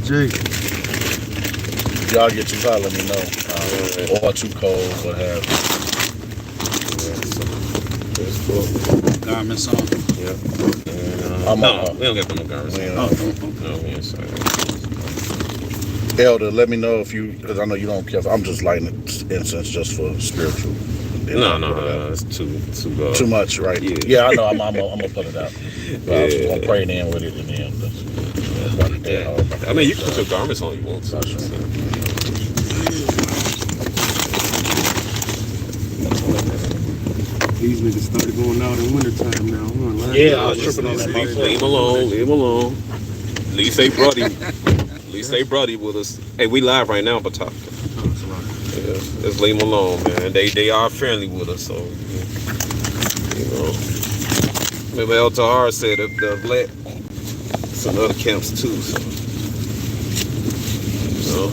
Jake. Y'all get too hot, let me know. Or too cold, what have you. Garments on. Yeah. No, we don't get no garments on. No, we ain't sorry. Elder, let me know if you, because I know you don't care. I'm just lighting incense just for spiritual. No, it's too much, right? Yeah, I know. I'm gonna put it out. But I was gonna pray in with it, and then. I mean, you can put your garments on you want to. These niggas started going out in wintertime now. Yeah, I was tripping on that. Leave him alone. At least they brody with us. Hey, we live right now, but talk. Yeah, just leave them alone, man. They are friendly with us, so you know. Maybe El Tahar said the black some other camps too, so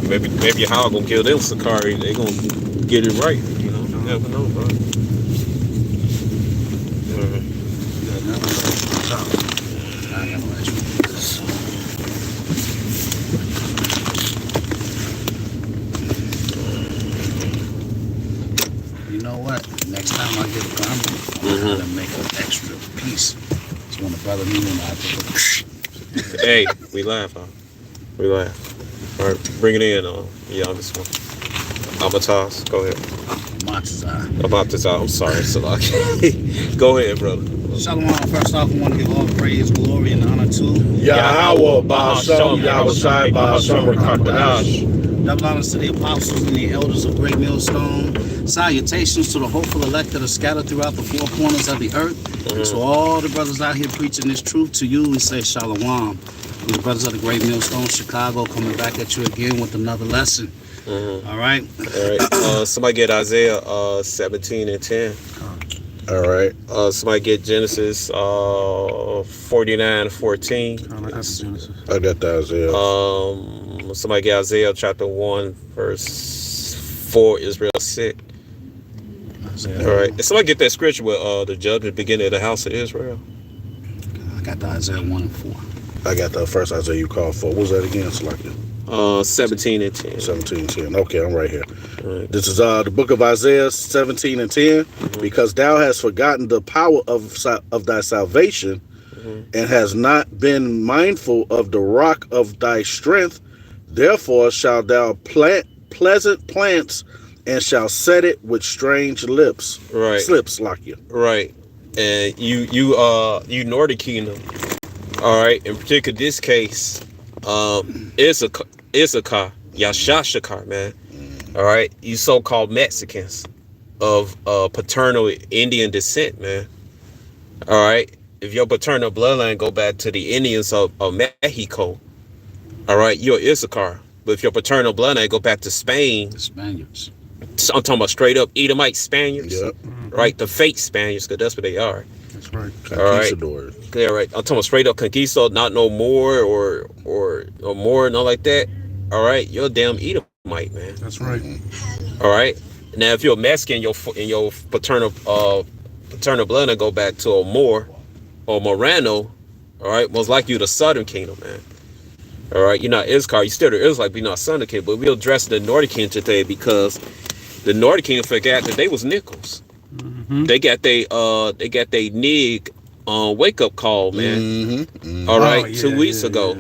maybe how gonna kill them Sakari, they gonna get it right, you know. You never know, bro. You know what? Next time I get a garment, I'm gonna make an extra piece. So when the brother me and I do Hey, we laugh, huh? We laugh. All right, bring it in, youngest one. Abatas, go ahead. Abatas, I'm sorry, Salaki. Go ahead, brother. Shalom. First off, I want to give all praise, glory, and honor to Yahweh, Ba'ashem, Yahushai, Ba'ashem, Rakakadash. Double honors to the apostles and the elders of Great Millstone. Salutations to the hopeful elect that are scattered throughout the four corners of the earth. And to all the brothers out here preaching this truth to you, we say shalom. And the brothers of the Great Millstone, Chicago, coming back at you again with another lesson. All right. Somebody get Isaiah 17 and 10. All right. Somebody get Genesis 49 14. I got Genesis. I got the Isaiah. Somebody get Isaiah chapter 1 verse 4, Israel sick. All right. And somebody get that scripture with the judgment beginning of the house of Israel. I got the Isaiah 1 and 4. I got the first Isaiah you called for. What was that again, Salaki? 17 and 10. 17 and 10. Okay, I'm right here. Right. This is the book of Isaiah 17 and 10. Because thou hast forgotten the power of thy salvation, and hast not been mindful of the rock of thy strength, therefore shalt thou plant pleasant plants, and shall set it with strange lips. Right. Slips, Lakia. Right. And you Northern Kingdom. All right. In particular, this case, Issachar, Yashashakar, man. All right. You so-called Mexicans of paternal Indian descent, man. All right. If your paternal bloodline go back to the Indians of Mexico, all right, you're Issachar. But if your paternal bloodline go back to Spain, The Spaniards. So I'm talking about straight up Edomite Spaniards, Yep. right? The fake Spaniards, because that's what they are. That's right. Conquistadors. Yeah, right. I'm talking about straight up conquistador, not no more or more, not like that. All right, you're a damn Edomite, man. That's right. All right. Now, if you're a Mexican, your paternal blood and go back to a Moor or Morano, all right, most likely you're the Southern Kingdom, man. All right, you're not Issachar, you still the Israelite, but you're not Southern Kingdom. But we'll address the Northern Kingdom today because the Northern Kingdom forgot that they was nickels. They got they nig wake up call, man. All right, 2 weeks ago.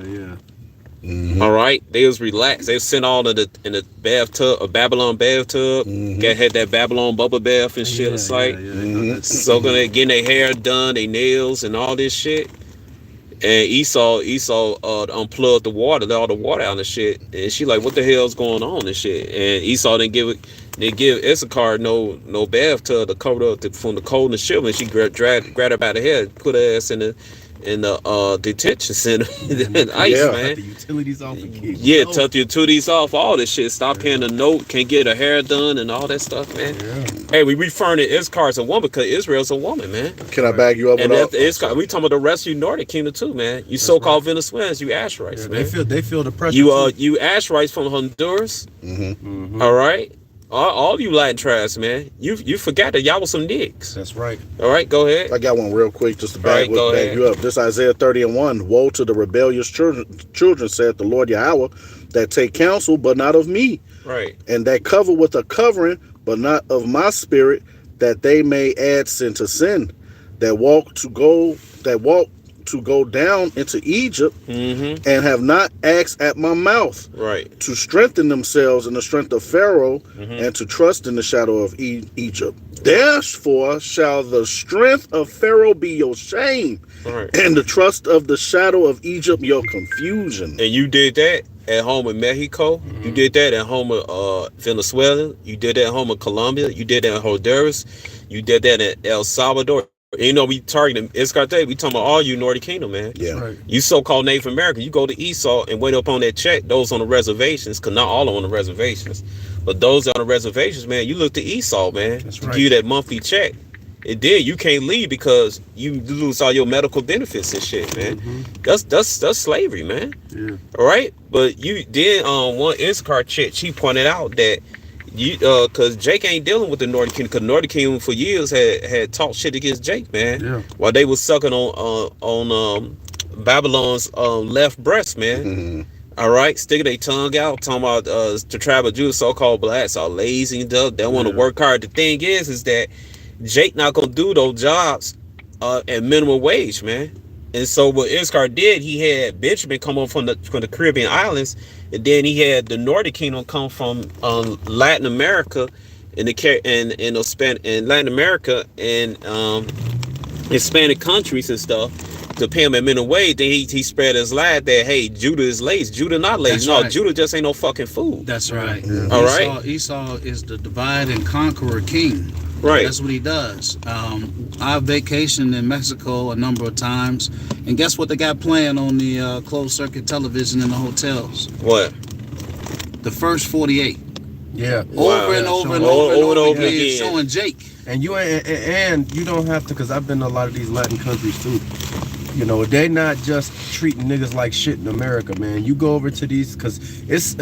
All right, they was relaxed. They was sent all in the bathtub, a Babylon bathtub. Had that Babylon bubble bath and shit. It's like so gonna getting their hair done, their nails and all this shit. And Esau unplugged the water, let all the water out and shit. And she like, what the hell's going on and shit? And Esau didn't give Issachar no bathtub to cover up from the cold and shiver. And she grabbed her by the head, put her ass in the detention center and ice, man. The utilities off the kids. Yeah, took the utilities off, all this shit. Stop paying the note, can't get her hair done and all that stuff, man. Hey, we referring to Issachar as a woman because Israel's a woman, man. Can I bag you up And with Issachar, we talking about the rest of you Northern Kingdom too, man. You so-called Venezuelans, you Asherites, man. They feel the pressure. You Asherites from Honduras, all right? All you Latin tribes, man. You forgot that y'all was some niggas. That's right. All right, go ahead. I got one real quick just to back, Right, go back ahead. you up. This Isaiah 30:1. Woe to the rebellious children, saith the Lord Yahweh, that take counsel, but not of me, Right. and that cover with a covering, but not of my spirit, that they may add sin to sin, that walk to go down into Egypt, and have not asked at my mouth, Right. to strengthen themselves in the strength of Pharaoh, and to trust in the shadow of Egypt. Therefore shall the strength of Pharaoh be your shame, Right. and the trust of the shadow of Egypt your confusion. And you did that at home in Mexico. You did that at home in Venezuela. You did that at home in Colombia. You did that in Honduras. You did that in El Salvador. You know, we targeting Escarte. We talking about all you Northern Kingdom, man. Yeah. Right. You so-called Native American, you go to Esau and wait up on that check. Those on the reservations, because not all are on the reservations, but those on the reservations, man, you look to Esau, man, That's to right. give you that monthly check. And then you can't leave because you lose all your medical benefits and shit, man. That's slavery, man. Yeah. All right, but you did one Instacart chick. She pointed out that you because Jake ain't dealing with the Northern Kingdom, because Northern Kingdom for years had talked shit against Jake, man. Yeah. While they was sucking on Babylon's left breast, man. All right, sticking their tongue out, talking about the tribe of Judah, so-called blacks are lazy and dumb. They want to work hard. The thing is that Jake not gonna do those jobs at minimum wage, man. And so what Iscar did, he had Benjamin come over from the Caribbean islands, and then he had the Northern Kingdom come from Latin America, in Latin America and Hispanic countries and stuff, to pay him at minimum wage. Then he spread his lie that, hey, Judah is lazy. Judah not lazy. That's No, right. Judah just ain't no fucking fool. That's right. Yeah. All right. Esau is the divide and conqueror king. Right. That's what he does. I vacationed in Mexico a number of times, and guess what they got playing on the closed circuit television in the hotels? What? The first 48. Yeah. Over and Yeah, over and showing- over again, again. showing Jake. And you and you don't have to, because I've been to a lot of these Latin countries too. You know, they not just treating niggas like shit in America, man. You go over to these, because it's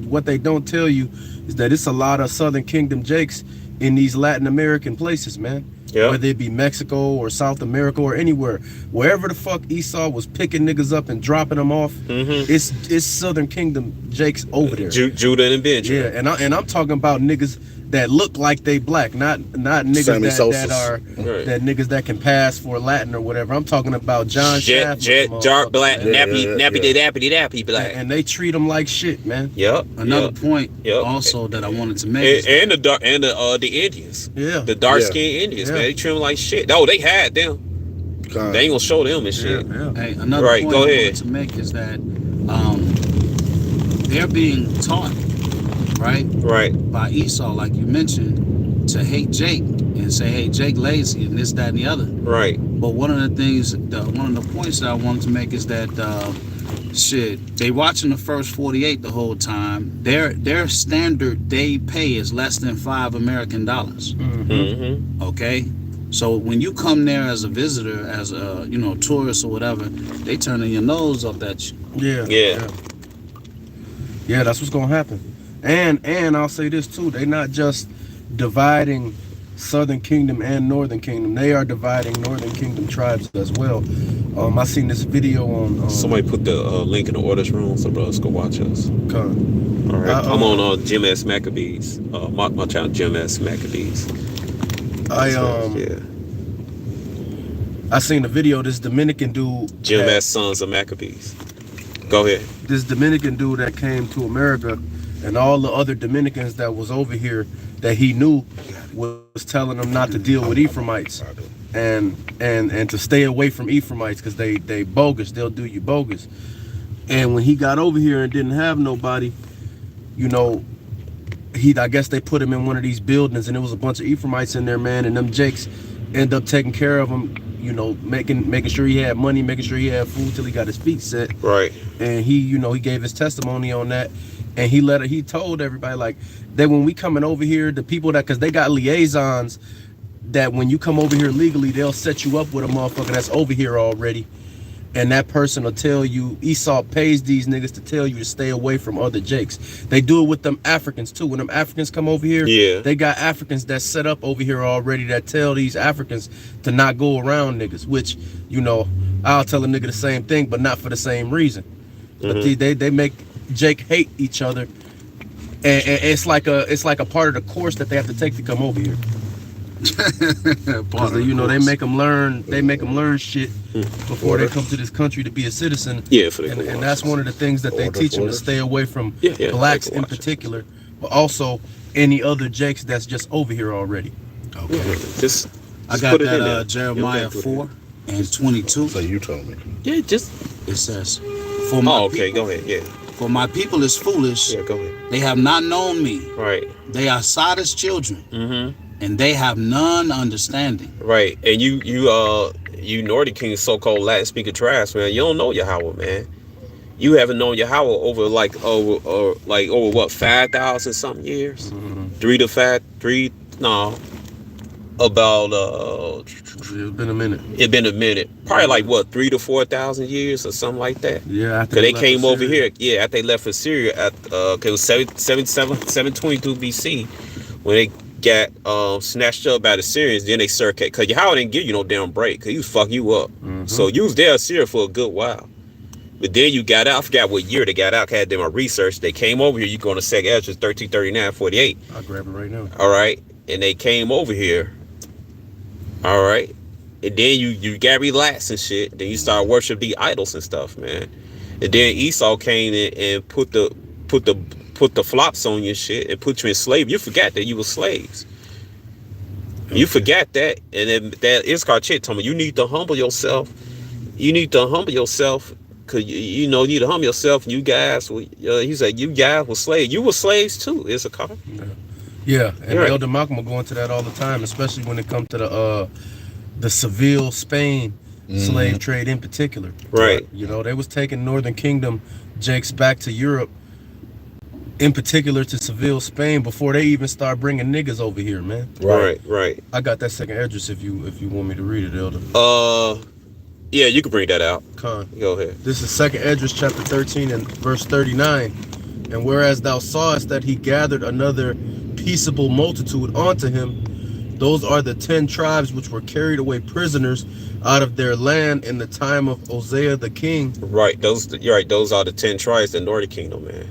what they don't tell you is that it's a lot of Southern Kingdom Jakes in these Latin American places, man. Yeah. Whether it be Mexico or South America or anywhere, wherever the fuck Esau was picking niggas up and dropping them off, it's Southern Kingdom Jakes over there. Judah and Benjamin. Yeah, and I'm talking about niggas that look like they black, not niggas Sammy that Sosa's. are Right. that niggas that can pass for Latin or whatever. I'm talking about John Shaft, Jet, dark black, Yeah, nappy black. and they treat them like shit, man. Yep. Another yep. point Yep. also that I wanted to make is And the Indians, Yeah, the dark Yeah. skinned Indians, Yeah. man, they treat them like shit. Oh, they had them. They ain't gonna show them and yeah, shit. yeah. hey, another Right, point go I ahead. wanted to make is that they're being taught, right, Right. by Esau, like you mentioned, to hate Jake and say, hey, Jake lazy and this, that, and the other. Right. But one of the things, one of the points that I wanted to make is that they watching the first 48 the whole time. Their standard day pay is less than $5 American. Mm-hmm. Okay, so when you come there as a visitor, as a tourist or whatever, they turning your nose up at you. Yeah. Yeah, that's what's gonna happen. And I'll say this too: they not just dividing Southern Kingdom and Northern Kingdom; they are dividing Northern Kingdom tribes as well. I seen this video on Somebody put the link in the orders room, so brothers go watch us. Con. All right. Uh-oh. I'm on Jim S. Maccabees. My channel, Jim S. Maccabees. Yeah. I seen a video. This Dominican dude, Jim that- S. Sons of Maccabees. Go ahead. this Dominican dude that came to America, and all the other Dominicans that was over here that he knew was telling them not to deal with Ephraimites and to stay away from Ephraimites because they bogus. They'll do you bogus. And when he got over here and didn't have nobody, I guess they put him in one of these buildings, and there was a bunch of Ephraimites in there, man, and them Jakes end up taking care of him, making sure he had money, making sure he had food till he got his feet set. Right. And he gave his testimony on that, and he told everybody like that when we coming over here, the people that, because they got liaisons that when you come over here legally, they'll set you up with a motherfucker that's over here already, and that person will tell you, Esau pays these niggas to tell you to stay away from other Jakes. They do it with them Africans too. When them Africans come over here, Yeah. they got Africans that set up over here already that tell these Africans to not go around niggas, which, you know, I'll tell a nigga the same thing, but not for the same reason. But they make Jake hate each other, and it's like a part of the course that they have to take to come over here. Because you know they make them learn shit before they come to this country to be a citizen. Yeah, for the and that's one of the things that they teach them, to stay away from blacks in particular, but also any other Jakes that's just over here already. Okay. Just I got put it in there. that Jeremiah 4:22. So you told me. Yeah, just. It says, "For my Okay, go ahead. Yeah. for my people is foolish. Yeah, go ahead. They have not known me. Right. They are Sodom's children, Mm-hmm. and they have none understanding." Right. And you Northern Kings, so-called Latin speaking trash, man. You don't know Yahweh, man. You haven't known Yahweh over what 5,000 something years. It's been a minute. It been a minute. Probably like what 3,000 to 4,000 years or something like that. Yeah, Cause they came over here. Yeah, after they left for Syria at it was 722 BC when they got snatched up by the Syrians. Then they circulated. Cause Yahweh didn't give you no damn break. Cause he was fucking you up. So you was there in Syria for a good while. But then you got out. I forgot what year they got out. I had done my research. They came over here. You go on to 2nd Ezra 1339-48. I'll grab it right now. All right, and they came over here. All right, and then you got relaxed and shit. Then you start worship the idols and stuff, man. And then Esau came in and put the flops on your shit and put you in slavery. You forgot that you were slaves. Okay. You forgot that, and then that Iskar chick told me you need to humble yourself. You need to humble yourself. Cause you know you need to humble yourself. You guys, he said you guys were slaves. You were slaves too, Issachar. Yeah, and right. Elder Malcolm will go into that all the time, especially when it comes to the Seville, Spain slave trade in particular. Right. You know, they was taking Northern Kingdom Jakes back to Europe, in particular to Seville, Spain, before they even start bringing niggas over here, man. Right. I got that 2nd address if you want me to read it, Elder. Yeah, you can bring that out. Con. Go ahead. This is 2nd Esdras chapter 13 and verse 39. And whereas thou sawest that he gathered another peaceable multitude unto him, those are the 10 tribes which were carried away prisoners out of their land in the time of Hosea the king. Right, you're right. Those are the 10 tribes in the Northern Kingdom, man.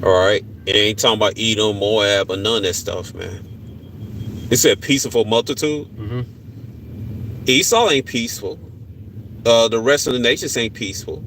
All right, it ain't talking about Edom, Moab, or none of that stuff, man. It said peaceful multitude. Esau ain't peaceful. The rest of the nations ain't peaceful.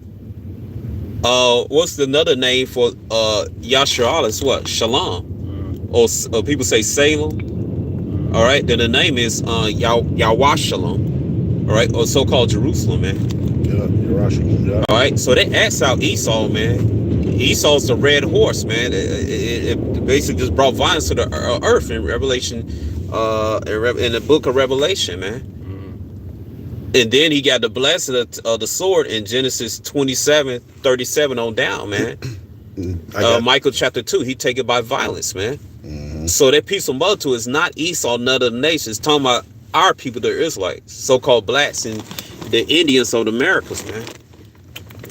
What's another name for Yashar? Is what? Shalom. Or people say Salem. All right, then the name is Yawashalom. All right, or so-called Jerusalem, man. Yeah, Jerusalem. Yeah. All right, so they asked out Esau, man. Esau's the red horse, man. It basically just brought violence to the earth in Revelation, in the book of Revelation, man. And then he got the blessing of the sword in Genesis 27:37 on down, man. Michael chapter 2, he take it by violence, man. So that peaceful multitude is not Esau, none of the nations. Talking about our people, the Israelites, so-called blacks and the Indians of the Americas, man.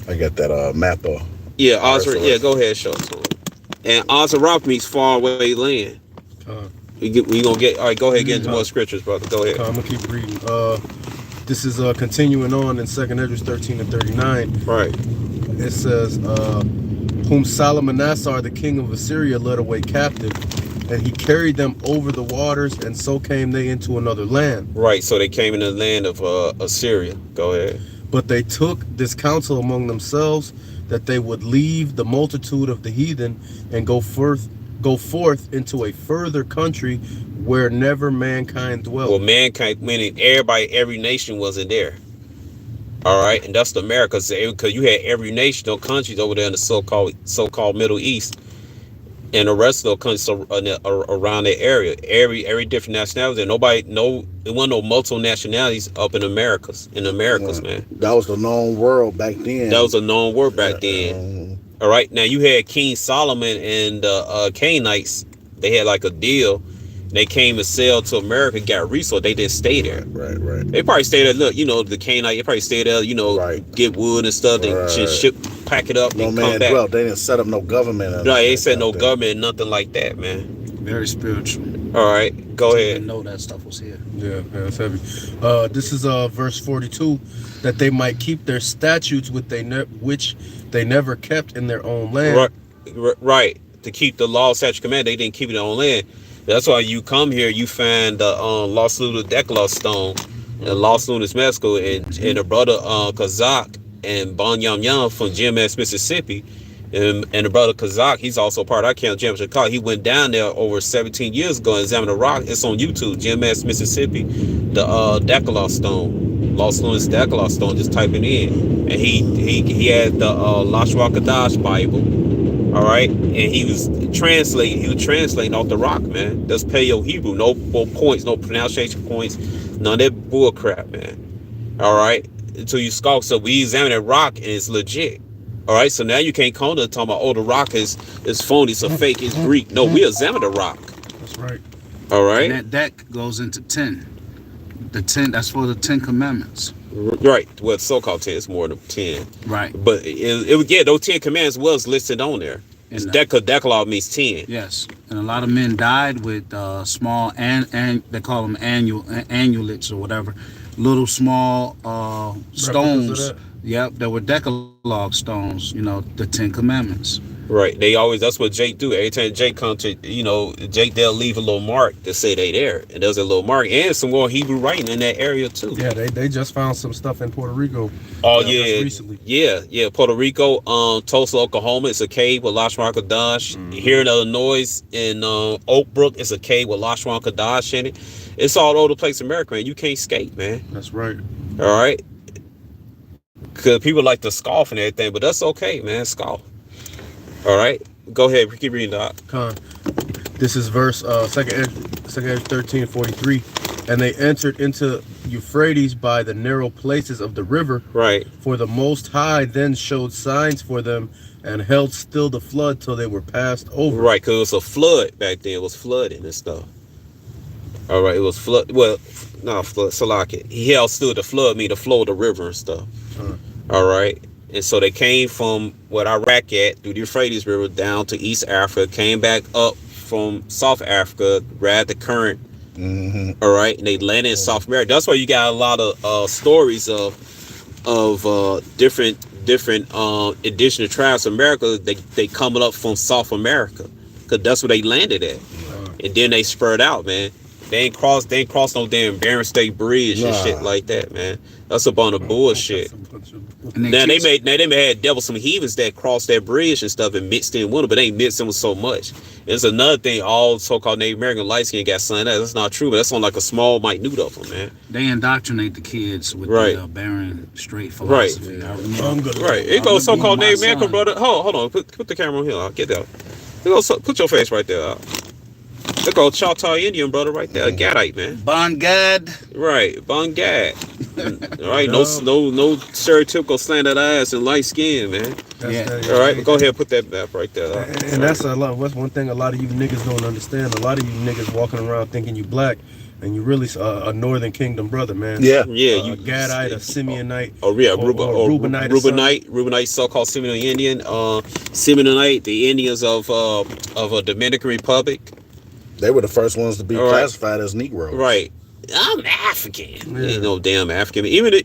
I got that map of. Yeah, yeah, go ahead, show it to him. And Azarop means far away land. We gonna get, all right, go ahead and get into more scriptures, brother. Go ahead. I'm gonna keep reading. This is continuing on in 2nd Esdras 13 and 39. Right. It says, whom Salmanassar, the king of Assyria, led away captive, and he carried them over the waters, and so came they into another land. Right, so they came into the land of Assyria. Go ahead. But they took this counsel among themselves, that they would leave the multitude of the heathen and go forth into a further country where never mankind dwelt. Well, mankind, meaning everybody, every nation wasn't there. All right, and that's the Americas, because you had every nation, no countries over there in the so-called Middle East, and the rest of the countries around the area. Every different nationality. There wasn't no multiple nationalities up in Americas, man. That was the known world back then. That was a known world back then. All right, now you had King Solomon and Canaanites. They had like a deal. They came to sell to America, got resource. They didn't stay there. Right. They probably stayed there. Look, the Canaanite. They probably stayed there. Get wood and stuff. They just pack it up No and man come back. dwelt. They didn't set up no government. No, they ain't said no government, nothing like that, man. Very spiritual. All right, go Didn't ahead. even know that stuff was here. Yeah, it's heavy. This is verse 42, that they might keep their statutes which they never kept in their own land. Right. To keep the law, statute, command, they didn't keep it on land. That's why you come here, you find the Los Lunas Decalogue stone in Los Lunas, Mexico, and the brother Kazak and Bon Yam Yam from GMS, Mississippi. And the brother Kazak, he's also part of our camp, GMS Chicago. He went down there over 17 years ago and examined the rock. It's on YouTube, GMS, Mississippi, the Decalogue stone, Los Lunas Decalogue stone. Just type it in, and he had the Lashwa Kadash Bible. All right, and he was translating off the rock, man. That's Paleo Hebrew, no points, no pronunciation points, none of that bull crap, man. All right, until you skulk. So we examine that rock and it's legit. All right, so now you can't come to talking about, the rock is phony, it's a fake, it's Greek. No, we examine the rock. That's right. All right. And that deck goes into 10. The 10, that's for the 10 commandments. Right. Well, so-called 10 is more than 10. Right. But those 10 commandments was listed on there. And Decalogue means 10. Yes. And a lot of men died with small, and they call them annulets or whatever, little small stones. Yep, there were Decalogue stones, the 10 commandments. Right. That's what Jake do. Every time Jake comes to, Jake, they'll leave a little mark to say they there. And there's a little mark and some more Hebrew writing in that area too. Yeah, they just found some stuff in Puerto Rico. Oh, yeah. Recently. Yeah. Puerto Rico, Tulsa, Oklahoma, it's a cave with Lashwan Kadash. Here in Illinois, in Oak Brook, it's a cave with Lashwan Kadash in it. It's all over the place in America, man. You can't escape, man. That's right. All right. Because people like to scoff and everything, but that's okay, man. Scoff. All right, go ahead. Keep reading, Doc. This is verse 2nd 13:43, and they entered into Euphrates by the narrow places of the river. Right. For the Most High then showed signs for them and held still the flood till they were passed over. Right, because it was a flood back then. It was flooding and stuff. All right, it was flood. Well, no, flood. Salaki. He held still the flood, mean the flow of the river and stuff. All right. And so they came from what Iraq at through the Euphrates River down to East Africa, came back up from South Africa, grabbed the current. All right, and they landed in South America. That's why you got a lot of stories of different indigenous tribes of America. They coming up from South America because that's where they landed at, and then they spread out, man. They ain't crossed no damn Barron State Bridge and shit like that, man. That's a bunch of bullshit. Now they had devil some heathens that crossed that bridge and stuff and mixed in with them, but they ain't mixed in with so much. It's another thing. All so-called Native American light skin got signed up. That's not true, but that's on like a small minute of them, man. They indoctrinate the kids with the Barron Strait philosophy. Right. It goes so-called Native American brother. Hold on. Put the camera on here. I'll get that. Put your face right there. Look, old Choctaw Indian brother right there, a Gadite, man. Bon Gad. Right, Bon Gad. All right, no stereotypical slanted eyes and light skin, man. All right, go ahead, put that map right there. And that's a lot. That's one thing a lot of you niggas don't understand. A lot of you niggas walking around thinking you black, and you really a Northern Kingdom brother, man. Yeah. You Gadite, a Simeonite. Oh yeah, Reubenite, so-called Seminole Indian. Seminolite, the Indians of a Dominican Republic. They were the first ones to be classified as Negroes. Right. I'm African. Ain't no damn African. Even the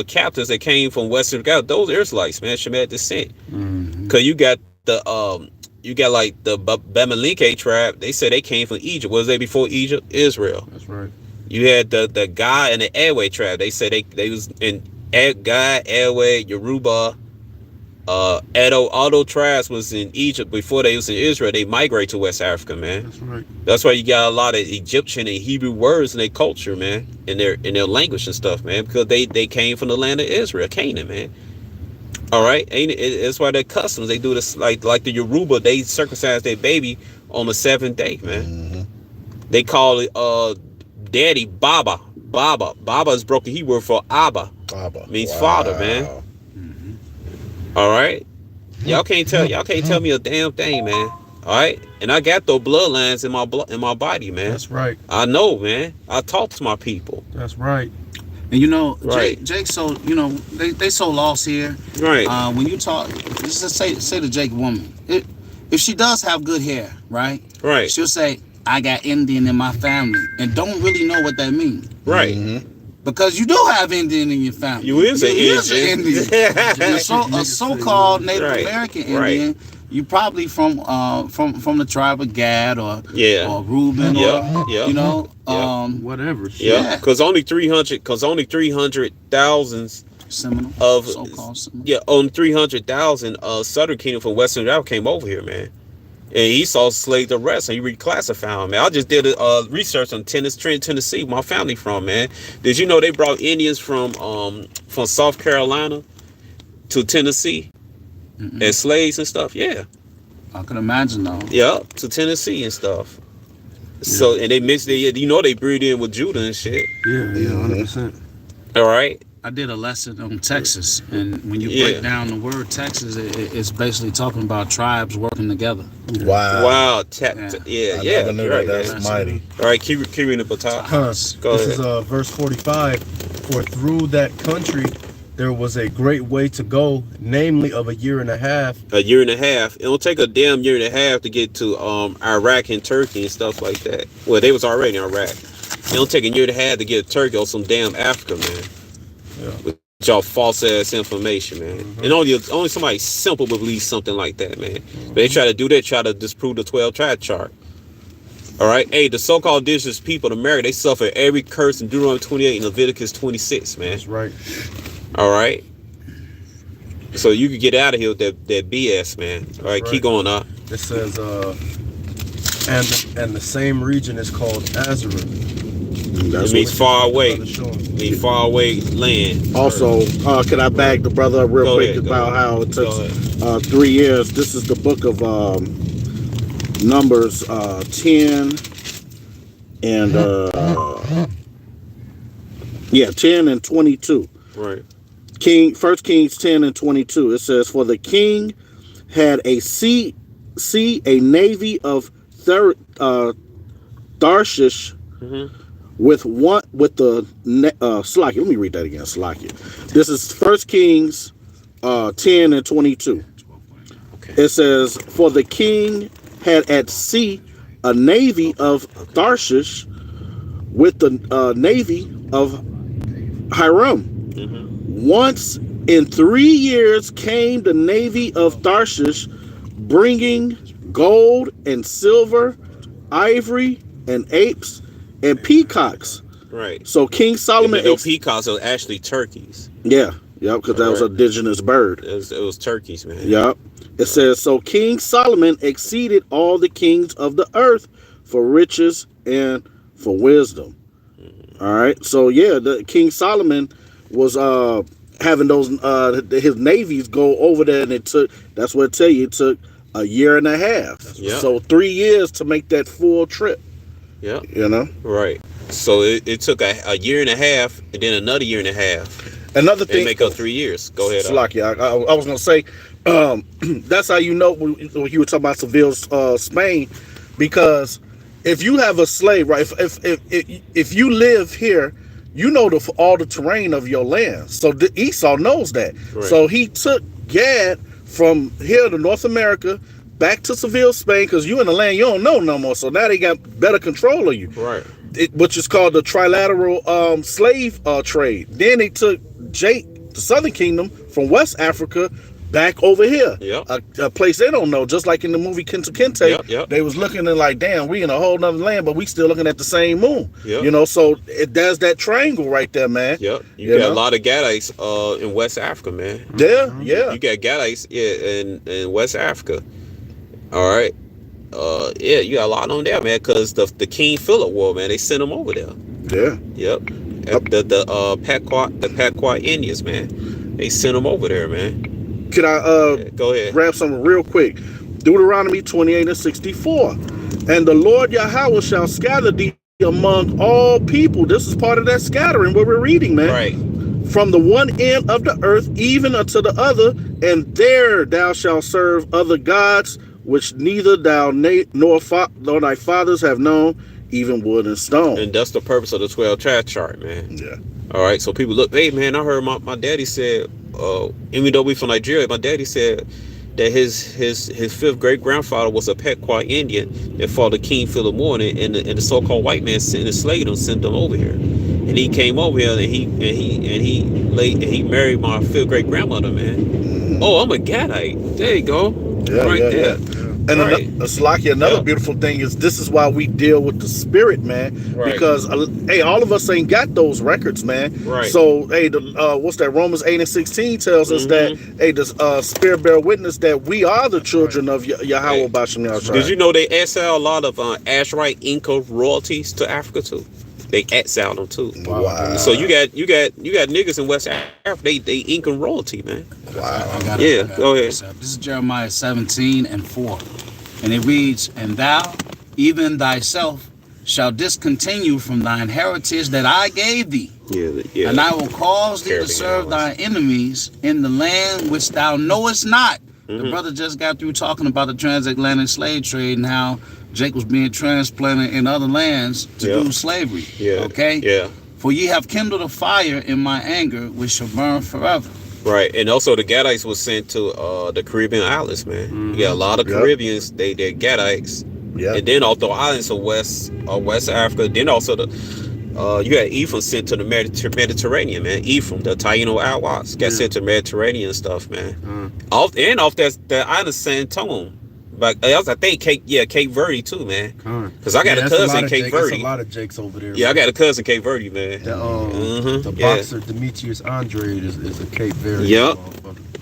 captains that came from Western Ghana, those Israelites, man, Shemet descent. Cause you got like the Bamalinke tribe. They said they came from Egypt. Was they before Egypt? Israel. That's right. You had the Guy and the Airway tribe. They said they was in Guy, Airway, Yoruba. Edo, all those tribes was in Egypt before they was in Israel. They migrate to West Africa, man. That's right. That's why you got a lot of Egyptian and Hebrew words in their culture, man, in their language and stuff, man, because they came from the land of Israel, Canaan, man. All right, that's why their customs, they do this like the Yoruba, they circumcise their baby on the 7th day, man. They call it daddy Baba. Baba is broken Hebrew for Abba. Means father, man. All right, y'all can't tell me a damn thing, man. All right, and I got those bloodlines in my body, man. That's right. I know, man. I talk to my people. That's right. And you know, Right. Jake, so you know, they so lost here. Right. When you talk, just say the Jake woman, if she does have good hair, right? Right. She'll say, "I got Indian in my family," and don't really know what that means. Right. Because you do have Indian in your family. You is an Indian. a so-called Native Right, American right. Indian. You probably from the tribe of Gad or Reuben Yeah, or yeah, you know yeah. Whatever. Yeah, Yeah. because only 300,000 Seminole of so-called Seminole. yeah, on 300,000 Southern Kingdom from Western Africa came over here, man. And Esau slaved the rest, and he reclassified them, man. I just did research on Tennessee, my family from, man. Did you know they brought Indians from South Carolina to Tennessee as slaves and stuff? Yeah, I can imagine though. yeah, to Tennessee and stuff. So and they mixed it. You know they breed in with Judah and shit. Yeah, 100%. All right. I did a lesson on Texas, and when you Yeah. break down the word Texas, it's basically talking about tribes working together. Wow. Wow. Yeah. Yeah. I Yeah. never knew Right, that. That's man. mighty. All right. Keep reading the baton. Huh. Go This ahead. is verse 45. For through that country there was a great way to go, namely of a year and a half. A year and a half. It'll take a damn year and a half to get to Iraq and Turkey and stuff like that. Well, they was already in Iraq. It'll take a year and a half to get to Turkey or some damn Africa, man. Yeah. With y'all false ass information, man. And only somebody simple would believe something like that, man. But they try to do that, try to disprove the 12 tribe chart. All right. Hey, the so-called indigenous people of America, they suffer every curse in Deuteronomy 28 and Leviticus 26, man. That's right. All right. So you can get out of here with that BS, man. All right, Right. keep going up. It says, and the same region is called Azareth. It means far away. Brother Sean. It means far away land. Also, can I bag the brother up real Go quick ahead, go about ahead. how it Go took 3 years? This is the book of Numbers 10 and 10 and 22. Right. First Kings 10 and 22. It says, "For the king had a navy of Tarshish with the Slakia." Let me read that again. Slakia. This is First Kings 10 and 22. Okay. It says, "For the king had at sea a navy of Tarshish with the navy of Hiram. Once in 3 years came the navy of Tarshish, bringing gold and silver, ivory and apes and peacocks." Right. So King Solomon, No peacocks are actually turkeys. because that was an indigenous bird. It was turkeys, man. Yep. It says, "So King Solomon exceeded all the kings of the earth for riches and for wisdom." All right. So the King Solomon was having those his navies go over there, and that's what I tell you, it took a year and a half. Yeah. So 3 years to make that full trip. Yeah. You know. Right. So it took a year and a half, and then another year and a half. Another They thing. make up 3 years. Go ahead. Slacky, I was gonna say, that's how you know when you were talking about Seville, Spain, because if you have a slave, right? If you live here, you know all the terrain of your land. So Esau knows that. Right. So he took Gad from here to North America back to Seville, Spain, because you in the land you don't know no more. So now they got better control of you. Right. Which is called the trilateral slave trade. Then they took the Southern Kingdom from West Africa back over here. Yep. A place they don't know, just like in the movie Kente Kente. Yep. They was looking and like, damn, we in a whole nother land, but we still looking at the same moon. Yep. You know, so there's that triangle right there, man. Yep. You You got know? a lot of Gadites in West Africa, man. Yeah, yeah. You got Gadites in West Africa. All right. You got a lot on there, man, because the King Philip War, man, they sent them over there. Yeah. Yep. The Pequot Indians, man, they sent them over there, man. Can I Go ahead. grab something real quick? Deuteronomy 28 and 64. "And the Lord Yahweh shall scatter thee among all people." This is part of that scattering what we're reading, man. Right. "From the one end of the earth even unto the other, and there thou shalt serve other gods which neither thou nor thy fathers have known, even wood and stone. And that's the purpose of the 12 tribe chart, man. Yeah. All right, so people look, hey man, I heard my daddy said, even though we from Nigeria, my daddy said that his fifth great grandfather was a Pequot Indian that fought the King Philip Morgan, and the so-called white man enslaved him, sent him over here, and he came over here and he married my fifth great grandmother, man. Oh, I'm a Gadite. There you go, there. And another beautiful thing is this is why we deal with the spirit, man. Right. Because hey, all of us ain't got those records, man. Right. So hey, what's that? Romans 8:16 tells us that hey, the spirit bear witness that we are the children of Yahweh Bashem Yahshua. Did you know they exile a lot of Asherite Inca royalties to Africa too? They exile them too. Wow. So you got niggas in West Africa. They Incan royalty, man. Wow. Go ahead. This is Jeremiah 17:4. And it reads, and thou, even thyself, shall discontinue from thine heritage that I gave thee. Yeah. And I will cause thee to Caribbean serve islands. thy enemies in the land which thou knowest not. The brother just got through talking about the transatlantic slave trade and how Jake was being transplanted in other lands to do slavery. Yeah. Okay? Yeah. For ye have kindled a fire in my anger, which shall burn forever. Right, and also the Gadites was sent to the Caribbean islands, man. You got a lot of Caribbeans, they're Gadites. Yeah. And then off the islands of West Africa, then also you got Ephraim sent to the Mediterranean, man. Ephraim, the Taino Awas, got sent to Mediterranean stuff, man. Off that island San Antonio. But I think Cape Verde too, man. Because I got a cousin in Cape Verde. There's a lot of Jakes over there. Yeah, man. I got a cousin in Cape Verde, man. The boxer Demetrius Andrade is a Cape Verde. Yep.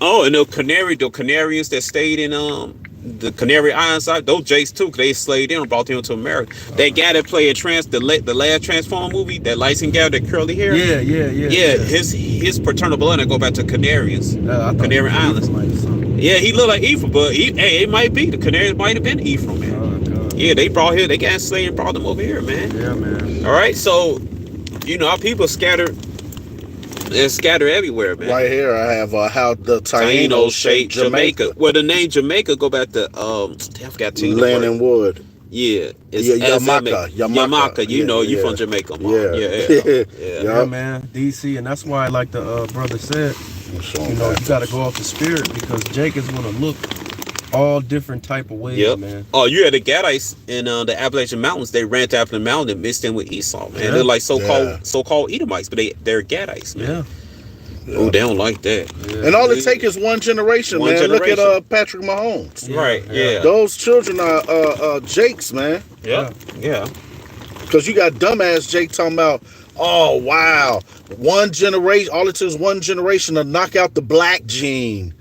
Oh, and the Canarians that stayed in the Canary Islands, those Jakes too, because they slaved in and brought them to America. That guy that played the last Transform movie, that light-skinned guy with that curly hair. Yeah. His paternal blood go back to Canarians, Canary Islands. Yeah, he looked like Ephraim, but it might be the Canaries might have been Ephraim, man. Yeah, they brought here, they got enslaved and brought them over here, man. Yeah, man. All right, so our people scattered. They're scattered everywhere, man. Right here, I have how the Taino shaped Jamaica. Well, the name Jamaica go back to I forgot to land and wood. Yeah, it's Yamaka. You from Jamaica, man. Yeah, man. DC, and that's why, like the brother said, you got to go off the spirit because Jake is going to look all different type of ways, man. Oh, you had the Gadites in the Appalachian Mountains. They ran to Appalachian Mountain and mixed in with Esau, man. They're like so-called Edomites, but they're Gadites, man. Oh, they don't like that. And all it takes is one generation, man. Look at Patrick Mahomes. Right, Those children are Jakes, man. Yeah. Because you got dumbass Jake talking about, oh, wow, one generation, all it takes is one generation to knock out the black gene.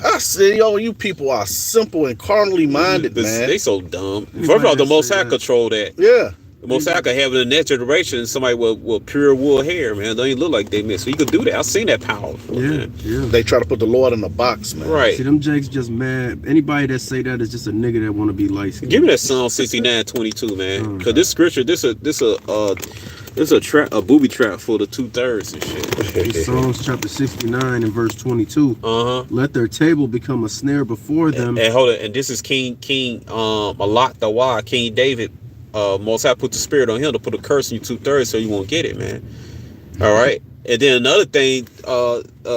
I said, you people are simple and carnally minded, man. They so dumb. First of all, the Most High control that. Yeah. The Most High could have in the next generation somebody with pure wool hair, man. Don't even look like they miss. So you could do that. I've seen that power. Man. They try to put the Lord in a box, man. Right. See, them Jakes just mad. Anybody that say that is just a nigga that want to be light skinned. Give me that Psalm 69:22, man. Because this scripture, this a trap, a booby trap for the 2/3 and shit. It's Psalms chapter 69 and verse 22. Let their table become a snare before them. And hold it. And this is King Malak Dawa, King David. Most High put the spirit on him to put a curse in you 2/3 so you won't get it, man. All right. And then another thing,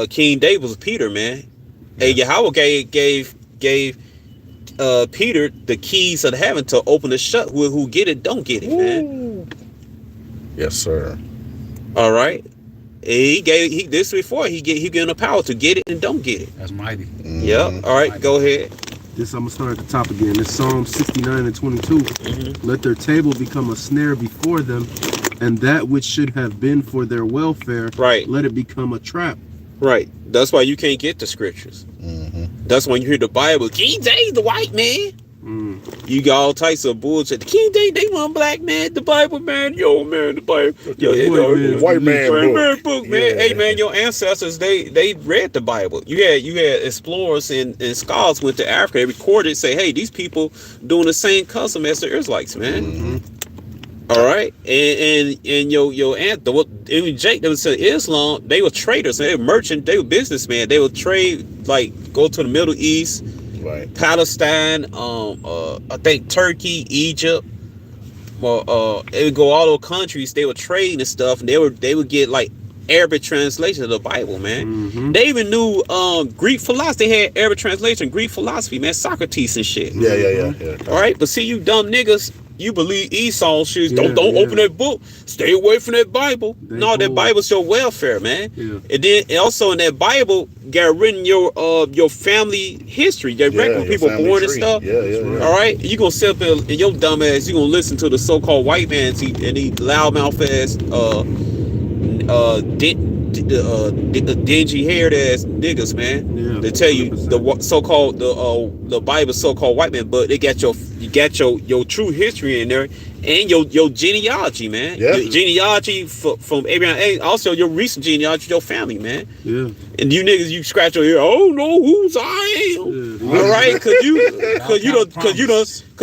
King David was Peter, man. And Yahweh gave Peter the keys of heaven to open and shut. Who get it, don't get it, man. Yes, sir. All right. He gave the power to get it and don't get it. That's mighty. Yeah. All right, go ahead. This, I'm going to start at the top again. It's Psalm 69 and 22. Let their table become a snare before them, and that which should have been for their welfare, let it become a trap. Right. That's why you can't get the scriptures. That's when you hear the Bible, King James, the white man. You got all types of bullshit. The King James, they want black man. The Bible, man. Yo, man, the Bible. White man book, man. Hey, man, your ancestors, they read the Bible. You had explorers and scholars went to Africa. They recorded, say, hey, these people doing the same custom as the Israelites, man. All right, and your aunt, Jake, that was to Islam. They were traders. They were merchant. They were businessmen. They would trade, like go to the Middle East Right. Palestine, I think Turkey, Egypt. Well, it would go all over countries. They were trading and stuff, and they would get like Arabic translation of the Bible, man. They even knew Greek philosophy. They had Arabic translation, Greek philosophy, man. Socrates and shit. Yeah. All right, but see, you dumb niggas, you believe Esau shit. Yeah, Don't open that book. Stay away from that Bible. They No, that bold. Bible's your welfare, man. Yeah. And then also in that Bible, got written your family history, your record, your people family born and tree. stuff. Yeah. All right, you gonna sit up there and your dumb ass, you gonna listen to the so-called white man and he loudmouth ass, dingy haired ass niggas, man. Yeah, They tell you 100%. the so-called the Bible so-called white man, but they got your true history in there and your genealogy, man. Yeah. Your genealogy from Abraham, and also your recent genealogy, your family, man. Yeah. And you niggas, you scratch your ear. I don't know whose I am. Yeah. All right, cause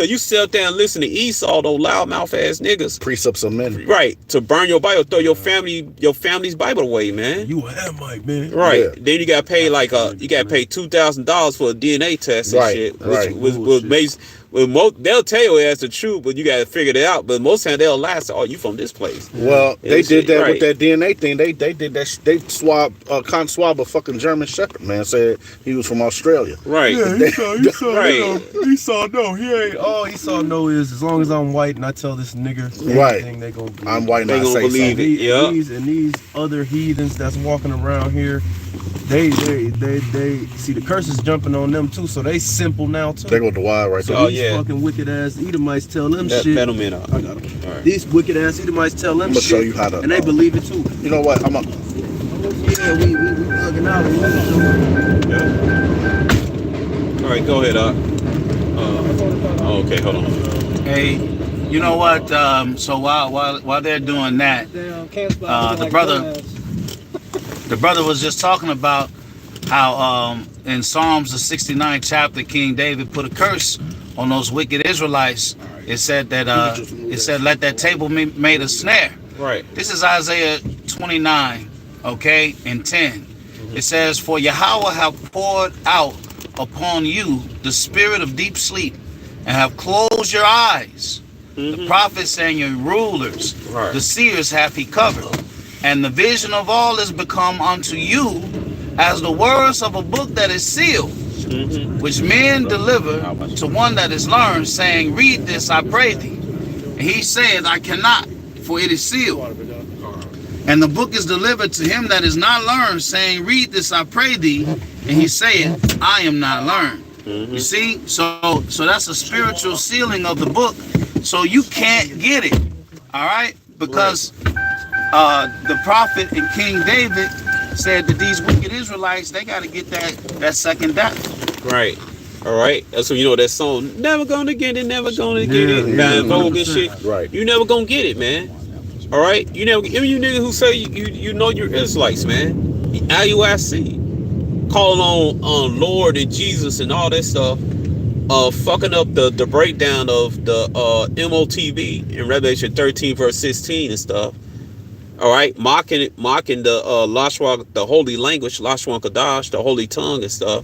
you sit up there and listen to Esau, those loudmouth ass niggas. Precepts of men. Right, to burn your Bible, throw your family's Bible away, man. You a Hamite, man. Right. Yeah. Then you got to pay $2,000 for a DNA test and Right, shit, right. which makes. They'll tell you that's the truth, but you got to figure it out. But most times they'll lie. So, you from this place? Well, they It's- did that right. with that DNA thing. They did that. They can't swab a fucking German Shepherd, man. Said he was from Australia. Right. Yeah, Esau, Right. Esau, no, he ain't. All Esau know is as long as I'm white and I tell this nigga Right. anything, they gonna believe. I'm white and They I gonna say believe something. it. Yeah. And these other heathens that's walking around here, they see the curse is jumping on them too, so they simple now too. They go to wild right So there. Oh, these yeah. fucking wicked ass Edomites tell them That shit. middleman up. I got 'em. All right. These wicked ass Edomites tell them I'ma shit. show you how to, and they believe it too. You know what? Yeah, we bugging out. All right, go ahead, okay, hold on. Hey, you know what? So while they're doing that, the brother was just talking about how in Psalms the 69th chapter, King David put a curse on those wicked Israelites. It said that let that table be made a snare. Right. This is Isaiah 29, okay, and 10. It says, "For Yahweh have poured out upon you the spirit of deep sleep, and have closed your eyes. The prophets and your rulers, Right. the seers hath he covered. And the vision of all is become unto you as the words of a book that is sealed, which men deliver to one that is learned, saying, Read this, I pray thee. And he saith, I cannot, for it is sealed. And the book is delivered to him that is not learned, saying, Read this, I pray thee. And he saith, I am not learned. You see? So that's a spiritual sealing of the book. So you can't get it. All right? Because the prophet and King David said that these wicked Israelites, they got to get that second death. Right. All right. That's when you know that song, never gonna get it, never gonna get it. Yeah, Vogue and shit. Right. You never gonna get it, man. All right. You never. Even you niggas who say you know you're Israelites, man. IUIC. Calling on Lord and Jesus and all that stuff. Fucking up the breakdown of the MOTB in Revelation 13 verse 16 and stuff. All right, mocking the Lashwan, the holy language, Lashwan Kadash, the holy tongue and stuff.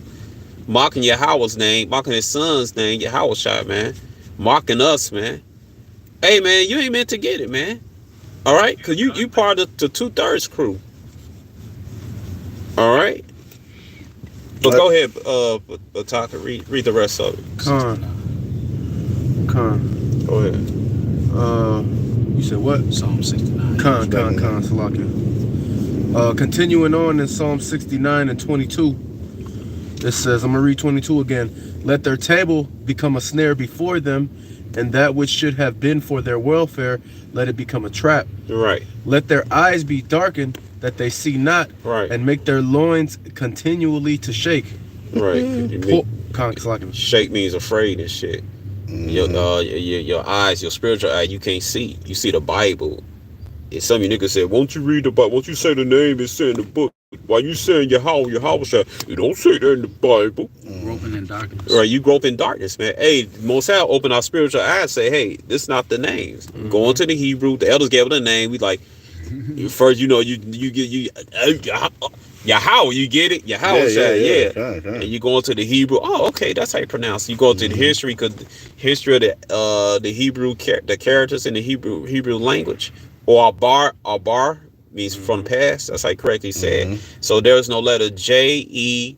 Mocking Yahweh's name, mocking his son's name, Yahweh shot, man. Mocking us, man. Hey, man, you ain't meant to get it, man. All right, cause you part of the 2/3 crew. All right. But go ahead, Taka, read the rest of it. Con. Go ahead. You said what? Psalm 69. Salakia. Continuing on in Psalm 69 and 22, it says, I'm going to read 22 again. Let their table become a snare before them, and that which should have been for their welfare, let it become a trap. Right. Let their eyes be darkened, that they see not, Right. and make their loins continually to shake. Right. Salakia. Shake means afraid and shit. Your eyes, your spiritual eye, you can't see. You see the Bible. And some of you niggas said, won't you read the Bible? Won't you say the name is in the book? Why you saying Yahweh shall? You don't say that in the Bible. Groping in darkness. Right, you grope in darkness, man. Hey, Most High open our spiritual eyes, say, hey, this is not the names. Go into the Hebrew, the elders gave it a name. We like, first, you Yahweh, you get it? Yahweh, yeah. Kind. And you go into the Hebrew. Oh, okay, that's how you pronounce it. You go into the history, because history of the Hebrew the characters in the Hebrew language, or abar means from the past. That's how you correctly said. So there's no letter JEUOV.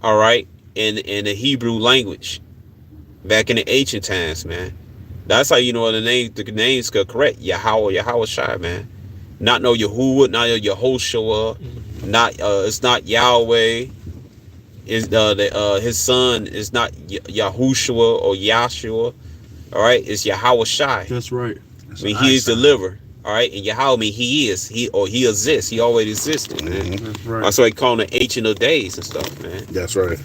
All right, in the Hebrew language back in the ancient times, man. That's how you know the names are correct. Yahweh Shai, man. Not no Yahuwah, not Yehoshua, not it's not Yahweh. Is his son is not Yahushua or Yahshua. All right, it's Yahweh Shai. That's right. I mean, he is deliverer. All right, and Yahweh mean he exists. He always existed, man. That's right. That's why they call him the Ancient of Days and stuff, man. That's right.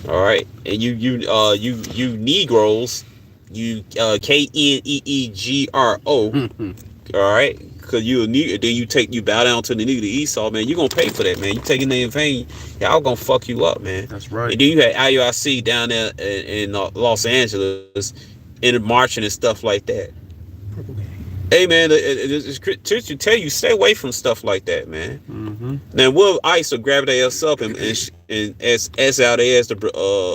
All right, and you Negroes, you KNEEGRO. All right, because you bow down to the nigga Esau, man. You gonna pay for that, man. You taking that in vain, y'all gonna fuck you up, man. That's right. And then you had IUIC down there in Los Angeles, in marching and stuff like that. Hey man, it's to tell you, stay away from stuff like that, man. Now Will ICE will grab their ass up and as out as the I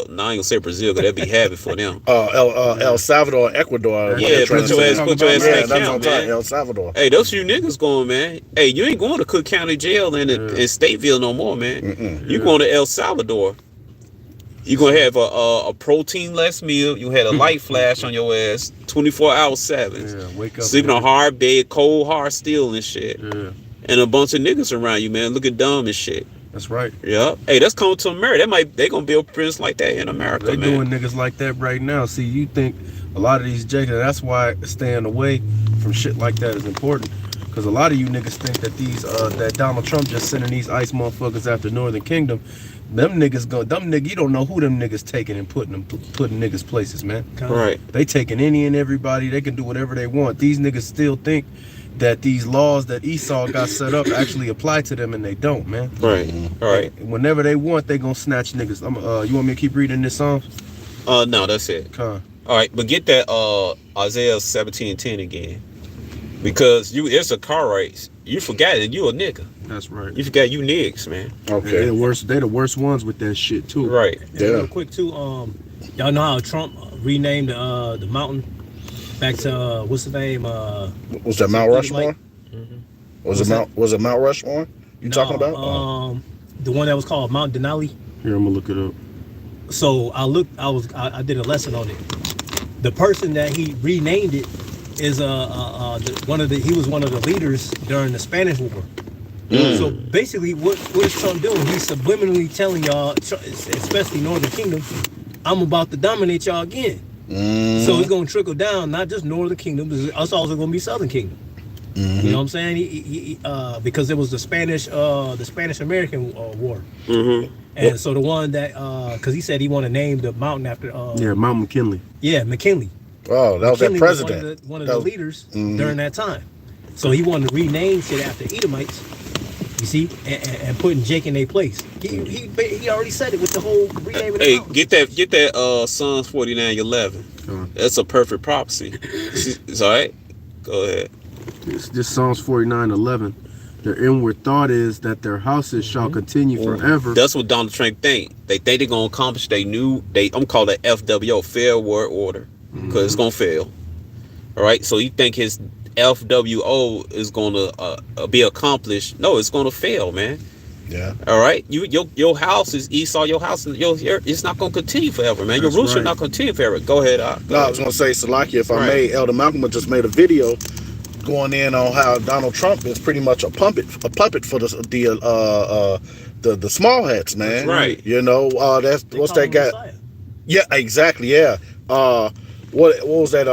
ain't gonna say Brazil, because that'd be habit for them. El Salvador, Ecuador. Yeah, put your ass in that's camp, what man. El Salvador. Hey, those you niggas going, man. Hey, you ain't going to Cook County Jail in Stateville no more, man. You going to El Salvador. You gonna have a protein-less meal. You had a light flash on your ass, 24/7. Yeah, wake up. Sleeping on hard bed, cold hard steel and shit. Yeah, And a bunch of niggas around you, man, looking dumb and shit. that's right. Yeah. Hey, that's coming to America. They gonna build prisons like that in America, They man. doing niggas like that right now. See, you think a lot of these Jake, that's why staying away from shit like that is important. Because a lot of you niggas think that that Donald Trump just sending these ICE motherfuckers after Northern Kingdom. Them niggas you don't know who them niggas taking and putting niggas places, man. Right. They taking any and everybody. They can do whatever they want. These niggas still think that these laws that Esau got set up actually apply to them, and they don't, man. Right. All right. Whenever they want, they gonna snatch niggas. You want me to keep reading this song? No, that's it. Con. All right, but get that Isaiah 17:10 again, because it's a car race. You forgot that you a nigga. That's right. You forgot you niggas, man. Okay. They the worst. They the worst ones with that shit too. Right. And real quick too, y'all know how Trump renamed the mountain back to what's the name? Was that Mount Rushmore? Was it Mount Rushmore? You talking about? The one that was called Mount Denali. Here, I'm gonna look it up. So I did a lesson on it. The person that he renamed it is he was one of the leaders during the Spanish War. So basically, what is Trump doing? He's subliminally telling y'all, especially Northern Kingdom, I'm about to dominate y'all again. So it's gonna trickle down, not just Northern Kingdom, but it's also gonna be Southern Kingdom. You know what I'm saying? He because it was the Spanish American War. And so the one that because he said he want to name the mountain after Mount McKinley. Yeah, McKinley. Oh, that was McKinley that president. Was one of the leaders during that time. So he wanted to rename shit after Edomites. You see, and putting Jake in their place. He already said it with the whole renaming. Hey, get that Psalms 49:11. That's a perfect prophecy. It's all right. Go ahead. This Psalms 49:11. Their inward thought is that their houses shall continue forever. That's what Donald Trump think. They think they're gonna accomplish I'm calling it FWO, fair world order, because it's gonna fail. All right. So you think his FWO is gonna be accomplished? No, it's gonna fail, man. Yeah. All right. Your house is Esau. Your house is it's not gonna continue forever, man. Your roots are not continue forever. Go ahead. I was gonna say, Salakia, if I may, Elder Malcolm just made a video going in on how Donald Trump is pretty much a puppet for the small hats, man. That's right. You know, what's that guy? Messiah. Yeah, exactly. Yeah. What was that?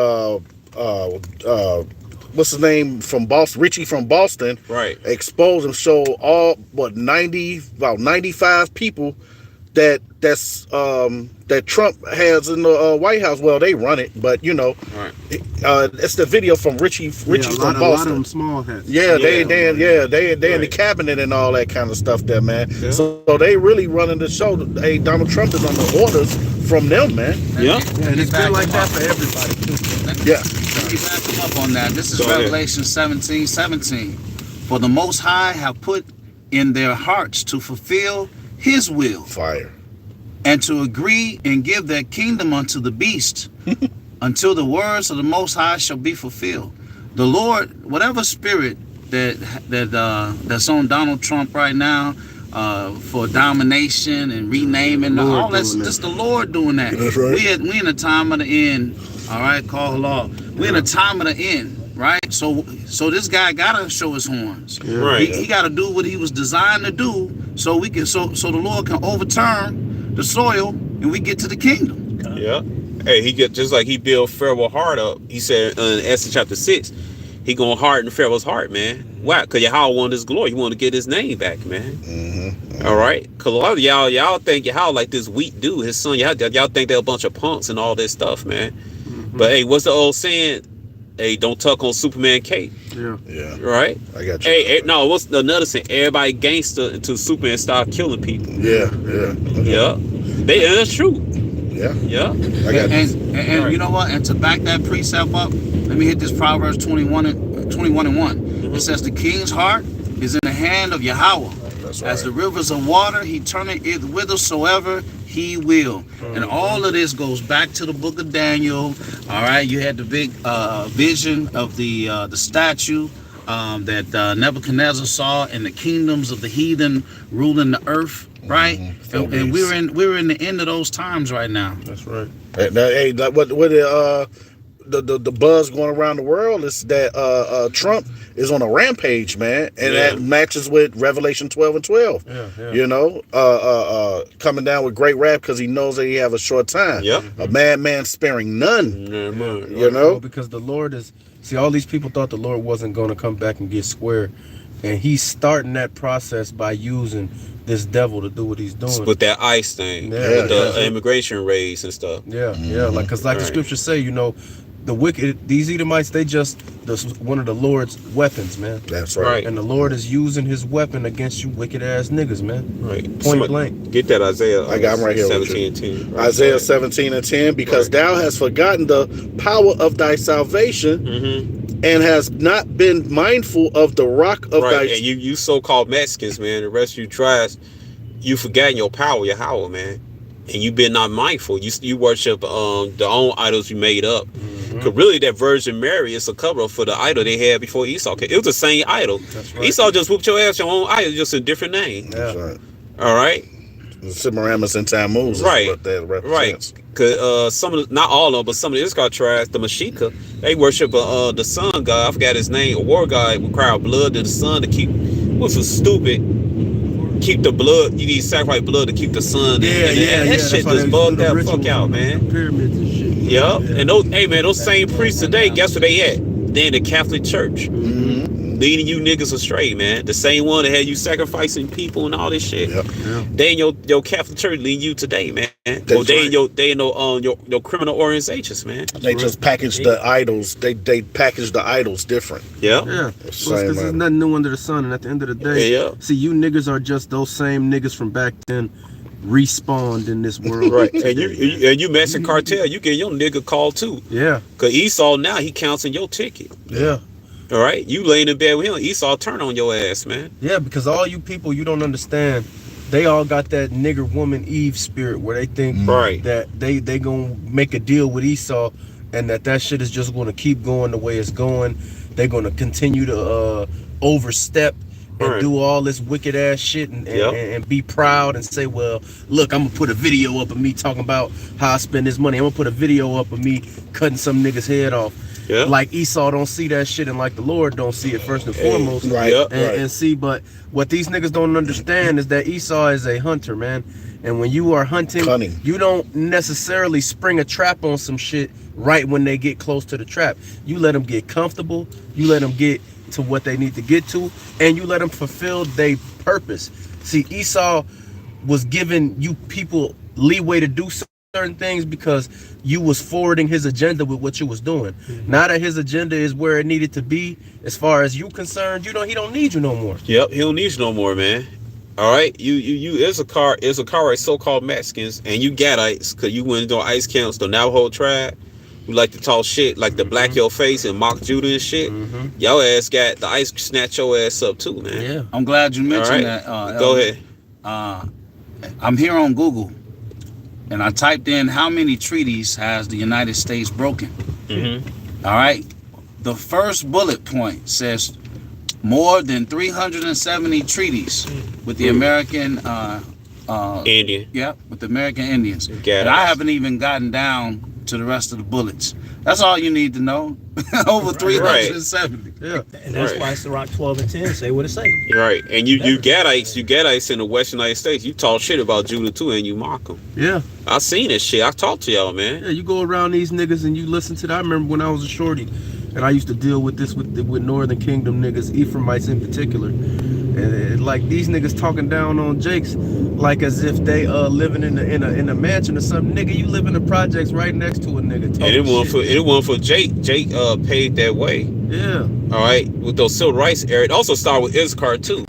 What's his name from Boston? Richie from Boston. Right. Exposed and show about 95 people that Trump has in the White House. Well, they run it, but you know, it's the video from Richie from Boston. A lot of them small hats. Yeah, they in the cabinet and all that kind of stuff there, man. Yeah. So they really running the show. Hey, Donald Trump is under orders from them, man. Yeah, and it's been like that for everybody. Yeah. Let me back him up on that. This is Revelation 17:17. For the Most High have put in their hearts to fulfill his will, Fire. and to agree and give their kingdom unto the beast, until the words of the Most High shall be fulfilled. The Lord, whatever spirit that's on Donald Trump right now, for domination and renaming, all that's just the Lord doing that. That's right. We in a time of the end. All right, call law. We in a time of the end. Right, so this guy gotta show his horns. Right. He gotta do what he was designed to do, so we can so the Lord can overturn the soil and we get to the kingdom. Yeah. Hey, he get just like he built Pharaoh's heart up. He said in Esther chapter 6, he gonna harden Pharaoh's heart, man. Why? Because Yahweh wanted his glory. He wanted to get his name back, man. Mm-hmm. All right. Because a lot of y'all think Yahweh like this weak dude, his son. Y'all think they're a bunch of punks and all this stuff, man. But hey, what's the old saying? Hey, don't tuck on Superman cape. Yeah. Right? I got you. Hey, no, what's another saying? Everybody gangster until Superman start killing people. Yeah. Yeah. That's true. Yeah. Yeah. I got you. And you know what? And to back that precept up, let me hit this Proverbs 21 and 1. It says, the king's heart is in the hand of Yahweh. That's As right. the rivers of water, he turneth it whithersoever he will. And all of this goes back to the book of Daniel. All right, you had the big vision of the statue that Nebuchadnezzar saw, and the kingdoms of the heathen ruling the earth. Right, and we're in the end of those times right now. That's right. Hey, like what the buzz going around the world is that Trump is on a rampage, man, and that matches with Revelation 12 and 12. Yeah. You know, coming down with great wrath because he knows that he have a short time. Yep. A madman sparing none. Mm-hmm. You know, because the Lord is. See, all these people thought the Lord wasn't going to come back and get square, and he's starting that process by using this devil to do what he's doing. With that ICE thing, Yeah, with the immigration raids and stuff. Yeah, like because like the scriptures say, you know, the wicked, these Edomites, they just one of the Lord's weapons, man. that's right. And the Lord is using his weapon against you wicked ass niggas, man. Right. Point blank. Get that Isaiah. I got 'em right here with 17 you. and 10. Isaiah 17 and 10, because thou hast forgotten the power of thy salvation, and has not been mindful of the rock of Right. thy. And you so-called Mexicans, man, the rest of you tribes, you forgotten your power, your Yahweh, man. And you been not mindful. You worship the own idols you made up. Because really that Virgin Mary is a cover for the idol they had before Esau came. It was the same idol. That's right. Esau just whooped your ass, your own idol, just a different name. That's right. All right? Semiramis and Tammuz is Right. what that Right. represents. Because some of the, not all of them, but some of the Issachar tribes, the Mashika, they worship the sun god. I forgot his name. A war god would cry out blood to the sun to keep, what's so stupid? Keep the blood. You need sacrifice blood to keep the sun. That shit That's why just they bugged do the that rituals fuck out, with man. the pyramids and shit. Yep. And those, hey man, those same priests today, guess where they at? They in the Catholic Church. Leading you niggas astray, man. The same one that had you sacrificing people and all this shit. Yep. They in your Catholic church leading you today, man. Or they in your criminal organizations, man. They just package the idols. They package the idols different. Yeah. Yeah, Same, because there's man. nothing new under the sun, and at the end of the day, Yeah. see, you niggas are just those same niggas from back then, respawned in this world. Right. And you Mexican cartel, you get your nigga called too. Yeah, Cause Esau now he counts in your ticket. yeah, All right. You laying in bed with him, Esau turn on your ass, man. yeah. Because all you people, you don't understand. They all got that nigger woman Eve spirit where they think Right. that they gonna make a deal with Esau, and that shit is just gonna keep going the way it's going. They're gonna continue to overstep and Right. do all this wicked ass shit and be proud and say, well, look, I'm gonna put a video up of me talking about how I spend this money. I'm gonna put a video up of me cutting some nigga's head off. Yeah. Like Esau don't see that shit, and like the Lord don't see it first and foremost. Right. Yep. And see, but what these niggas don't understand is that Esau is a hunter, man. And when you are hunting, Cunning. you don't necessarily spring a trap on some shit right when they get close to the trap. You let them get comfortable. You let them get to what they need to get to, and you let them fulfill their purpose. See, Esau was giving you people leeway to do certain things because you was forwarding his agenda with what you was doing. Now that his agenda is where it needed to be, as far as you concerned, he don't need you no more. Yep, he don't need you no more, man. All right, you is a car right, so-called Mexicans, and you Gadites, cause you went into ICE camps, the Navajo tribe. who like to talk shit, like to black your face and mock Judah and shit, your ass got the ice snatch your ass up too, man. Yeah. I'm glad you mentioned right. that. Go Elder. ahead. I'm here on Google, and I typed in how many treaties has the United States broken. All right. The first bullet point says more than 370 treaties with the American Indian. yeah, with the American Indians. Got And it. I haven't even gotten down to the rest of the bullets. That's all you need to know. Over 370. Yeah. And that's Right. why Ciroc 12 and 10 say what it say. Right, and you Gadites in the Western United States. You talk shit about Judah too, and you mock them. Yeah. I seen this shit. I talked to y'all, man. Yeah, you go around these niggas and you listen to that. I remember when I was a shorty and I used to deal with this with Northern Kingdom niggas, Ephraimites in particular. And like these niggas talking down on Jakes like as if they living in a mansion or something. Nigga, you live in the projects right next to a nigga. And it wasn't for Jake. Jake paid that way. Yeah. All right, with those civil rights era. It also started with Issachar too.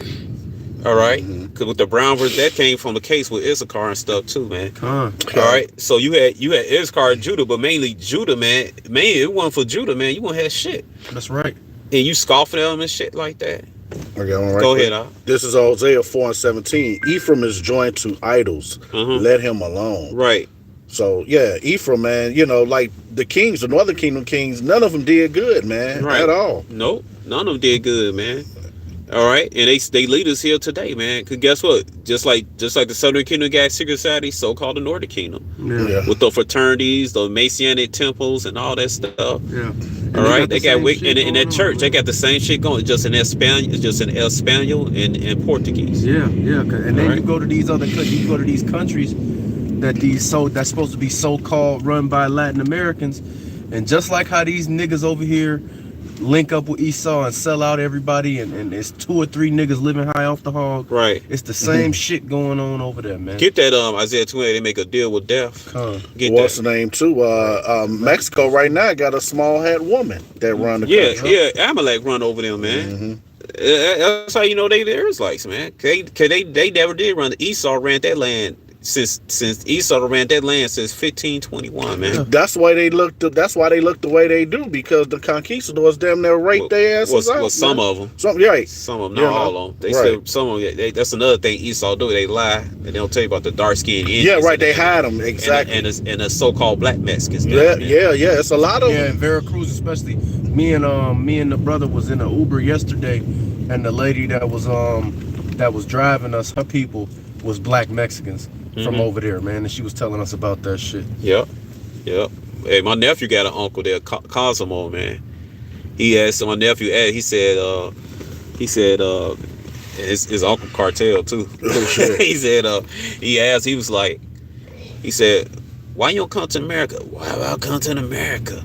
All right, because with the Brown verse, that came from the case with Issachar and stuff too, man. All right, so you had Issachar and Judah, but mainly Judah, man. Mainly it wasn't for Judah, man. You won't have shit, That's right. and you scoffing at them and shit like that. I got one right Go quick. ahead, This is Hosea 4:17. Ephraim is joined to idols. Let him alone. Right. So yeah, Ephraim, man, you know, like the kings, the Northern Kingdom kings, none of them did good, man, Right. at all. Nope, none of them did good, man. All right, and they lead us here today, man. Cause guess what? Just like the Southern Kingdom got secret societies, so called the Northern Kingdom, Yeah. with the fraternities, the Messianic temples, and all that stuff. Yeah. All right, they got in that church. They got the same shit going, just in Espanol and Portuguese. Yeah, yeah, and then Right. you go to these other countries. You go to these countries that's supposed to be so-called run by Latin Americans, and just like how these niggas over here link up with Esau and sell out everybody, and it's 2 or 3 niggas living high off the hog. Right. It's the same shit going on over there, man. Get that Isaiah 28. They make a deal with death. Get What's that. the name too? Mexico right now got a small hat woman that run the Yeah, country. yeah. Amalek run over them, man. That's how you know they Israelites, man. They never did run. Esau ran that land since Esau ran that land since 1521, man. That's why they look the way they do, because the conquistadors damn near raped their asses out. Well, some man. of them. Some, right. Some of them, not You know, all of them. They right. still, some of them. That's another thing Esau do. They lie and they don't tell you about the dark skinned Indians. Yeah, right. and- They hide them exactly. And the so-called black Mexicans. yeah, yeah. It's a lot of Yeah, them. in Veracruz especially. Me and the brother was in an Uber yesterday, and the lady that was driving us, her people was black Mexicans from over there, man, and she was telling us about that shit. Yep. Hey, my nephew got an uncle there, Cosimo, man. He asked my nephew. He said his uncle Cartel too. he said he said, why you don't come to America? Why would I come to America?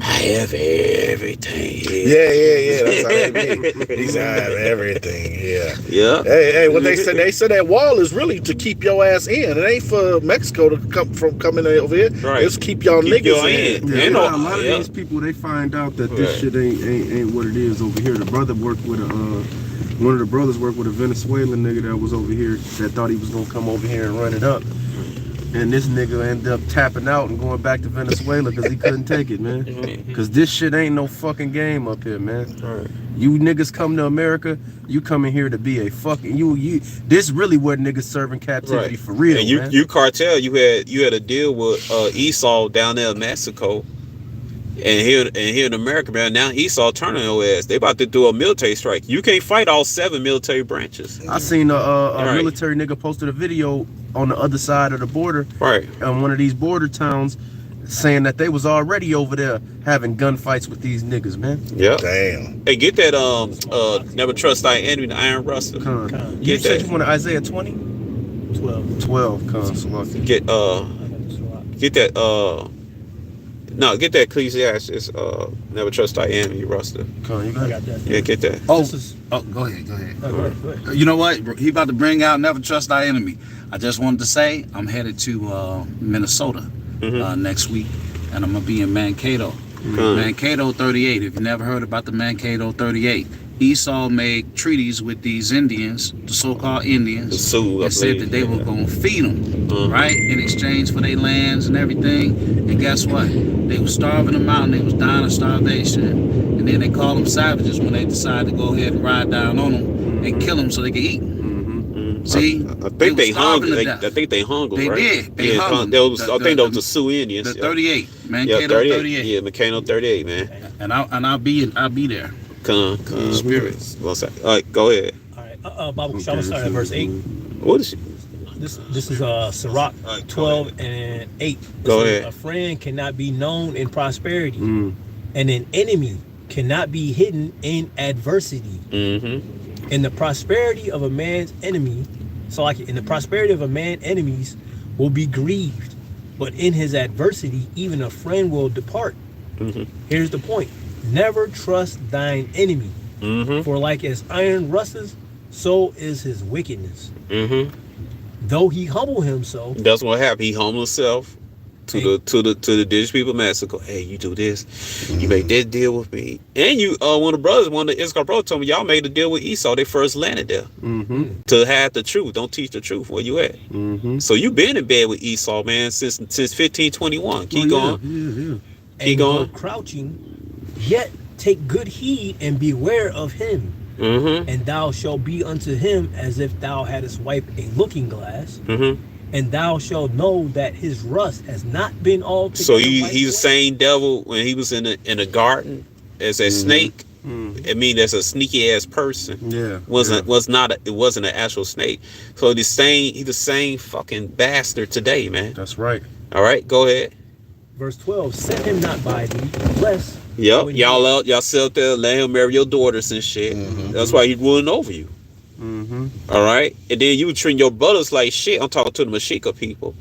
I have everything here. Yeah. That's how they be. He's I have everything. Yeah. Yeah. Hey, what they said that wall is really to keep your ass in. It ain't for Mexico to coming over here. Right. It's keep y'all Keep niggas y'all in. in. Yeah, Ain't a no- lot of yeah. these people, they find out that this Right. shit ain't what it is over here. The brother worked with one of the brothers worked with a Venezuelan nigga that was over here that thought he was gonna come over here and run it up. And this nigga ended up tapping out and going back to Venezuela because he couldn't take it, man. Because this shit ain't no fucking game up here, man. Right. You niggas come to America, you coming here to be a fucking you. This really where niggas serving captivity for real, And man. you Cartel, you had a deal with Esau down there in Mexico, and here in America, man. Now Esau turning your ass. They about to do a military strike. You can't fight all 7 military branches. I seen a Right. military nigga posted a video on the other side of the border, Right. in one of these border towns, saying that they was already over there having gunfights with these niggas, man. Yeah. Damn. Hey, get that never trust thy enemy, the iron rustle. Con. You Get said that. you wanted Isaiah 20? 12, con. So lucky. Get that no, get that Ecclesiastes, never trust thy enemy, rustle. Con, you I got got that. Yeah, get that. Oh, This is- go ahead. Go ahead. You know what? He about to bring out Never Trust Thy Enemy. I just wanted to say I'm headed to Minnesota next week, and I'm gonna be in Mankato. Mankato 38. If you never heard about the Mankato 38, Esau made treaties with these Indians, the so-called Indians, Sioux, I and said believe, that they were yeah. going to feed them, Uh-huh. right, in exchange for their lands and everything. And guess what? They were starving them out, and they was dying of starvation. And then they called them savages when they decided to go ahead and ride down on them and kill them so they could eat. See, I think they were hung. starving to death. I think they hung them, They right? did. They hung them. There was, The- I think the- those the Sioux Indians. The yeah. 38, man, Yeah, Cato 38. Yeah, Meccano 38, man. And I'll be there. Come. Spirits. One second. All right, go ahead. All right, Bible, shall we start at verse 8? What is she? This is Sirach 12 and 8. It Go says, ahead. A friend cannot be known in prosperity, and an enemy cannot be hidden in adversity. Mm-hmm. In the prosperity of a man's enemy, in the prosperity of a man, enemies will be grieved, but in his adversity, even a friend will depart. Mm-hmm. Here's the point: never trust thine enemy, Mm-hmm. for like as iron rusteth, so is his wickedness. Mm-hmm. Though he humble himself, That's what happened. He humbled himself to the Jewish people massacre. Hey, you do this, you make that deal with me, and you one of the Issachar brothers told me y'all made a deal with Esau. They first landed there to have the truth. Don't teach the truth. Where you at? So you been in bed with Esau, man, since 1521. Keep going. Yeah. and going. go crouching, yet take good heed and beware of him. Mm-hmm. And thou shalt be unto him as if thou hadst wiped a looking glass, Mm-hmm. and thou shalt know that his rust has not been altogether So wiped he's the away. same devil when he was in a garden as a snake. I mean, that's a sneaky ass person. Yeah. It wasn't an actual snake. So he's the same fucking bastard today, man. That's right. All right, go ahead. Verse 12, set him not by thee, lest Yep, when y'all sit up there, let him marry your daughters and shit. That's why he's ruling over you. All right, and then you treat your brothers like shit. I'm talking to the Mashika people.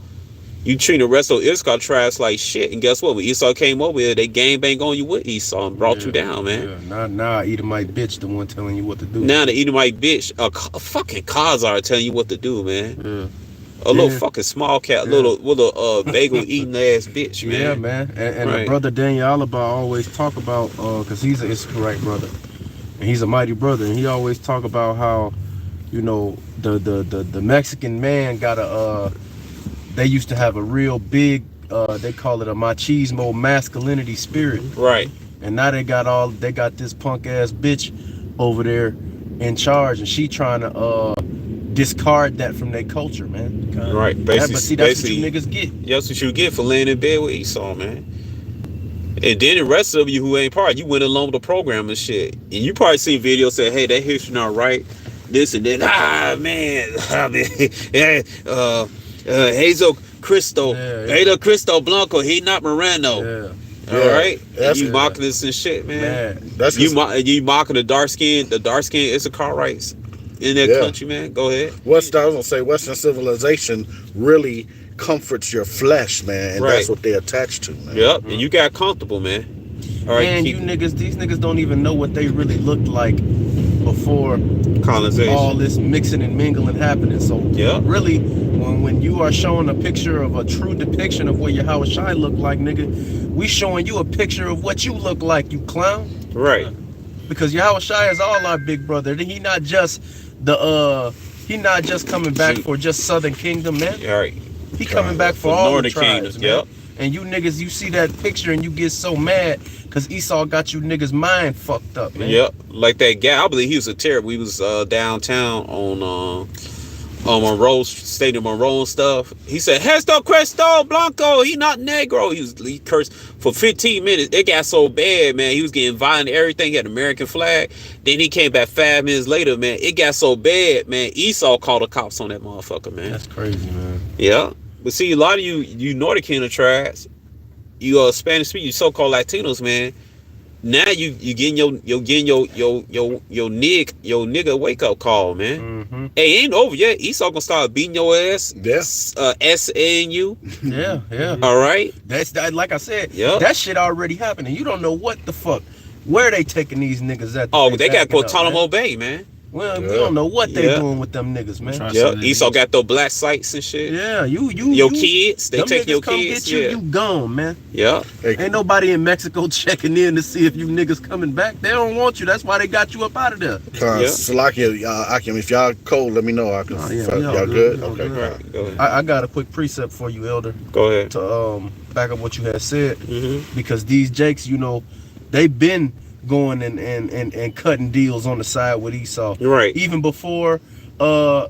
You treat the rest of Issachar tribes like shit, and guess what? When Esau came over here, they gang bang on you with Esau and brought you down, man. Yeah. Now Edomite bitch the one telling you what to do. Now the Edomite bitch, a fucking Khazar telling you what to do, man. Yeah. A little Yeah. fucking small cat, Yeah. little bagel eating ass bitch, man. Yeah, man. And Right. the brother Daniel about always talk about, cause he's an Israelite brother, and he's a mighty brother, and he always talk about how, you know, the Mexican man got they used to have a real big, they call it a machismo masculinity spirit, Right. and now they got this punk ass bitch over there in charge, and she trying to discard that from their culture, man. Right. Basically, But see, that's what you niggas get. that's what you get for laying in bed with Esau, man. And then the rest of you who ain't part, you went along with the program and shit. And you probably seen videos say, hey, that history not right. This and that. Yeah, Hazel Cristo. Yeah. Hazel Cristo Blanco. He not Moreno. Yeah. All Yeah. right? And That's you it. mocking this and shit, man. Man. That's You mocking the dark skin Issachar rights in that Yeah. country, man. Go ahead. I was gonna say Western civilization really comforts your flesh, man, and Right. that's what they attach to, man. Yep. And you got comfortable, man. All right. Man, keep these niggas don't even know what they really looked like before colonization. all this mixing and mingling happening. So Yeah. really, when you are showing a picture of a true depiction of what your Hawashai look like, nigga, we showing you a picture of what you look like, you clown. Right. Because your Hawashai is all our big brother. He not just coming back for just Southern Kingdom, man. All right. He coming back for For all the Northern tribes, Kingdom, man. yep. And you niggas, you see that picture and you get so mad because Esau got you niggas mind fucked up, man. Yep, like that guy. I believe he was a terror. We was downtown on Monroe, State of Monroe and stuff. He said, "Hesto Cristo Blanco, he not Negro." He cursed for 15 minutes. It got so bad, man. He was getting violent and everything. He had an American flag. Then he came back 5 minutes later, man. It got so bad, man. Esau called the cops on that motherfucker, man. That's crazy, man. Yeah, but see, a lot of you Northern Kingdom tribes, you Spanish speaking, you so-called Latinos, man. Now you getting your nigga wake up call, man. Mm-hmm. Hey, it ain't over yet. Esau gonna start beating your ass. Yes. S-A-N-U. Yeah. All right. That's that. Like I said, Yep. that shit already happening. You don't know what the fuck, where they taking these niggas at. Oh, they got backing up, Guantanamo man. Bay, man. Well, we don't know what they Yeah. doing with them niggas, man. Trust Yeah, me. Esau got those black sites and shit. Yeah, you Your kids, they them take niggas your come kids. get you, Yeah, you gone, man. yeah. Ain't nobody in Mexico checking in to see if you niggas coming back. They don't want you. That's why they got you up out of there. Yeah. Salakia, Akim, if y'all cold, let me know. I can. Oh, yeah, fuck- we all y'all good, good? we all Okay. good. Right, go ahead. I got a quick precept for you, Elder, Go ahead. to back up what you had said. Mm-hmm. Because these Jakes, you know, they been going and cutting deals on the side with Esau. Right. Even before the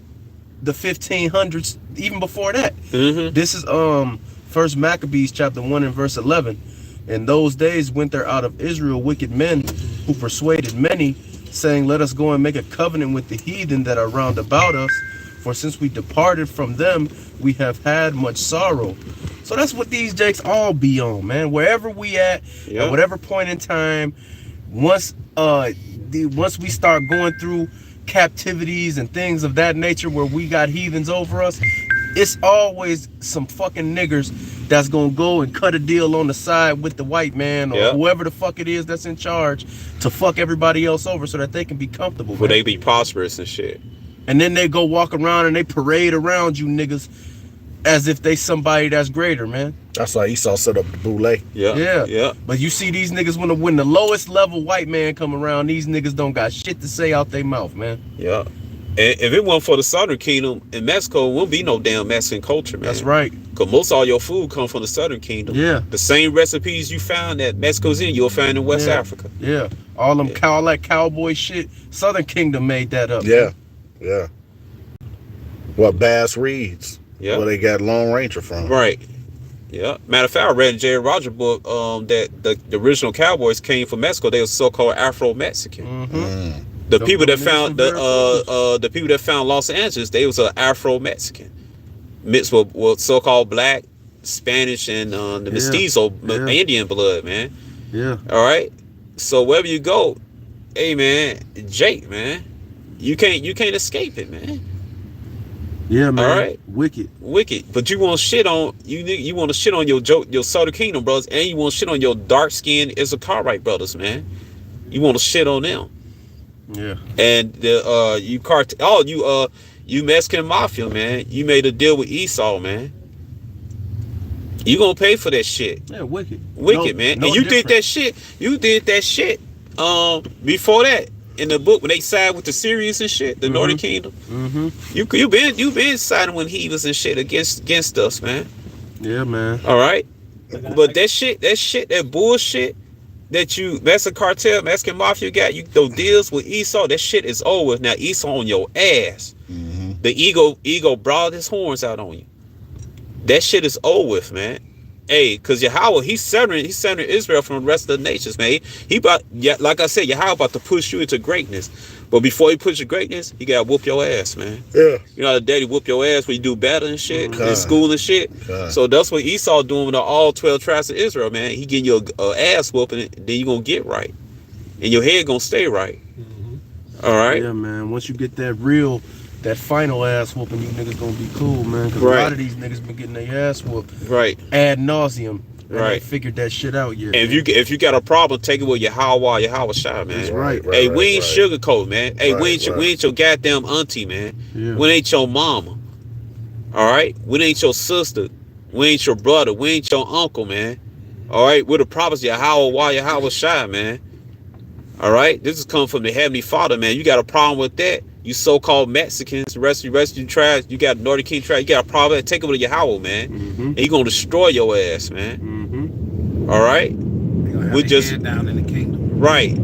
1500s, even before that. Mm-hmm. This is First Maccabees chapter 1 and verse 11. In those days went there out of Israel wicked men who persuaded many, saying, let us go and make a covenant with the heathen that are round about us. For since we departed from them, we have had much sorrow. So that's what these Jakes all be on, man. Wherever we at whatever point in time, once we start going through captivities and things of that nature where we got heathens over us, it's always some fucking niggers that's gonna go and cut a deal on the side with the white man or whoever the fuck it is that's in charge to fuck everybody else over so that they can be comfortable. Will man. they be prosperous and shit? And then they go walk around and they parade around you niggas as if they somebody that's greater, man. That's why Esau set up the boule. Yeah. Yeah. Yeah. But you see these niggas when the lowest level white man come around, these niggas don't got shit to say out their mouth, man. Yeah. And if it wasn't for the Southern Kingdom in Mexico, it wouldn't be no damn Mexican culture, man. That's right. Because most all your food come from the Southern Kingdom. Yeah. The same recipes you found that Mexico's in, you'll find in West Africa. Yeah. All them all that cowboy shit, Southern Kingdom made that up. Yeah. Yeah. What Bass Reeds? Yeah. Where they got Lone Ranger from? Right. Yeah. Matter of fact, I read in Jerry Rogers' book that the original cowboys came from Mexico. They were so-called Afro-Mexican. Mm-hmm. The people that found the people that found Los Angeles, they was an Afro-Mexican mixed with so-called black, Spanish, and the mestizo Indian blood, man. Yeah. All right. So wherever you go, hey man, Jake, man, you can't escape it, man. Yeah, man. All right. Wicked. But you want to shit on you want to shit on your Southern Kingdom brothers, and you want to shit on your dark skinned Issacharite brothers, man. You want to shit on them. Yeah. And you Mexican mafia, man. You made a deal with Esau, man. You gonna pay for that shit. Yeah, wicked. Man. And you did that shit. You did that shit before that. In the book when they side with the Syrians and shit, the Northern Kingdom. Mm-hmm. You been siding when he was and shit against us, man. Yeah, man. All right. But that bullshit that you Mexican cartel, Mexican mafia got, you those deals with Esau, that shit is over. Now Esau on your ass. Mm-hmm. The ego brought his horns out on you. That shit is over with, man. Hey, cause Yahweh, he's centering Israel from the rest of the nations, man. Like I said, Yahweh about to push you into greatness. But before he puts you greatness, he gotta whoop your ass, man. Yeah. You know how the daddy whoop your ass when you do better and shit in school and shit. God. So that's what Esau doing with all 12 tribes of Israel, man. He getting your ass whooping, then you gonna get right, and your head gonna stay right. All right. Yeah, man. Once you get that final ass whooping, you niggas gonna be cool, man. Cause a lot of these niggas been getting their ass whooped ad nauseum. They figured that shit out yet. And if you got a problem, take it with Yahweh Shai, man. That's right. Hey, we ain't sugarcoat, man. Hey, we ain't your goddamn auntie, man. Yeah. We ain't your mama. All right? We ain't your sister. We ain't your brother. We ain't your uncle, man. All right? We're the prophets Yahweh Shai, man. All right? This is coming from the Heavenly Father, man. You got a problem with that? You so-called Mexicans, the rest of you tribes, you got Northern King tribes, you got a problem with that? Take it with Yahweh, man. And he gonna destroy your ass, man. All right? We just down in the kingdom. Right.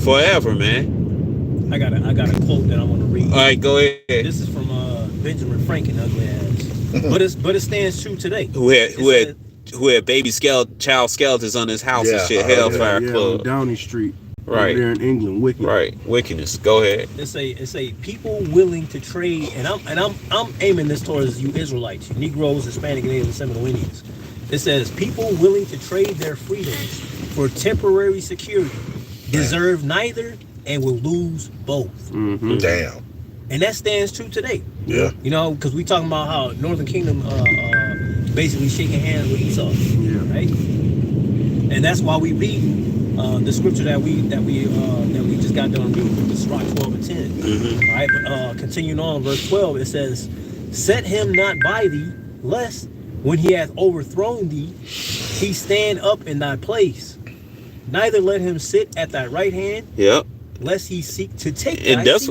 Forever, man. I got a quote that I want to read. All right, go ahead. This is from Benjamin Franklin, ugly ass. but it stands true today. Who had baby child skeletons on his house and shit, Hellfire Club. On Downing Street. Right. Over there in England, wicked. Right. Wickedness. Go ahead. It's a people willing to trade, and I'm aiming this towards you Israelites, you Negroes, Hispanic, and Native Seminole Indians. It says people willing to trade their freedoms for temporary security deserve neither and will lose both. Mm-hmm. Damn. And that stands true today. Yeah. You know, because we talking about how Northern Kingdom basically shaking hands with Esau. Yeah. Right. And that's why we read the scripture that we just got done reading, the Sirach 12 and 10. Mm-hmm. All right, but continuing on, verse 12, it says, "Set him not by thee, lest when he hath overthrown thee, he stand up in thy place. Neither let him sit at thy right hand, Yep. lest he seek to take And thy that's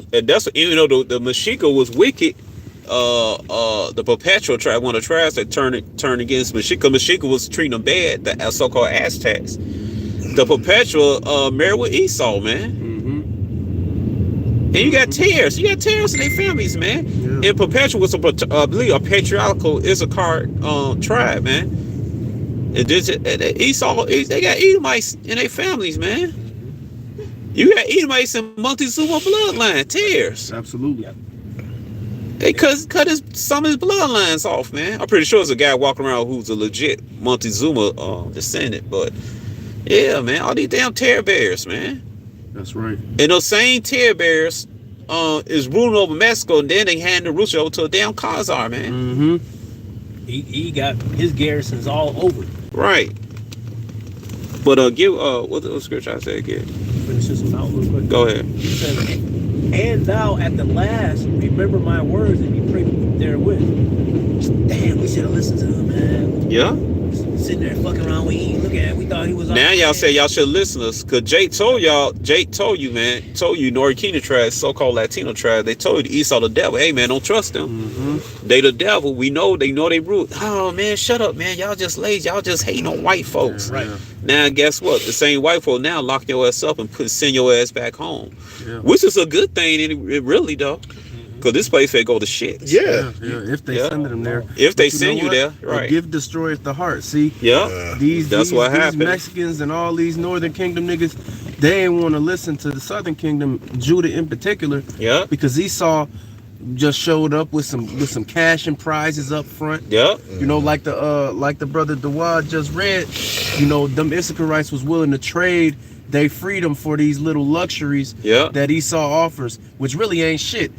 seat." even though the Mexica was wicked, the perpetual tribe, one of the tribes that turned against Mexica. Mexica was treating them bad, the so-called Aztecs. The perpetual married with Esau, man. And you got tears. You got tears in their families, man. Yeah. And perpetual was I believe a patriarchal Issachar tribe, man. And Esau, they got Edomites in their families, man. You got Edomites in Montezuma bloodline, tears. Absolutely. They cut some of his bloodlines off, man. I'm pretty sure there's a guy walking around who's a legit Montezuma descendant, but yeah, man, all these damn terror bears, man. That's right. And those same terror bears is ruling over Mexico, and then they hand the Russia over to a damn Khazar, man. Mm-hmm. He got his garrisons all over. Right. But give what the scripture I said again. Finish this one out real quick. Go ahead. He says, "And thou at the last remember my words and be prayed therewith." Damn, we should have listened to him, man. Yeah. Sitting there fucking around with E. Look at it. We thought he was. Now y'all say y'all should listen to us, cause Jake told you, man, Northern Kingdom tribe, so-called Latino tribe, they told you Esau the devil. Hey man, don't trust them. Mm-hmm. They the devil. We know they root. Oh man, shut up, man. Y'all just lazy. Y'all just hating on white folks. Right. Now guess what? The same white folk now lock your ass up and send your ass back home, Yeah. which is a good thing. It really though, cause this place may go to shit. Yeah. If they Yeah. send them there. If they But you send know you what? there, The right? gift destroyeth the heart. See, Yeah. these what happened. Mexicans and all these Northern Kingdom niggas, they ain't want to listen to the Southern Kingdom, Judah in particular, Yeah. because Esau just showed up with some cash and prizes up front. Yeah. You know, like the brother Dawad just read, you know, them Issacharites was willing to trade their freedom for these little luxuries Yeah. that Esau offers, which really ain't shit.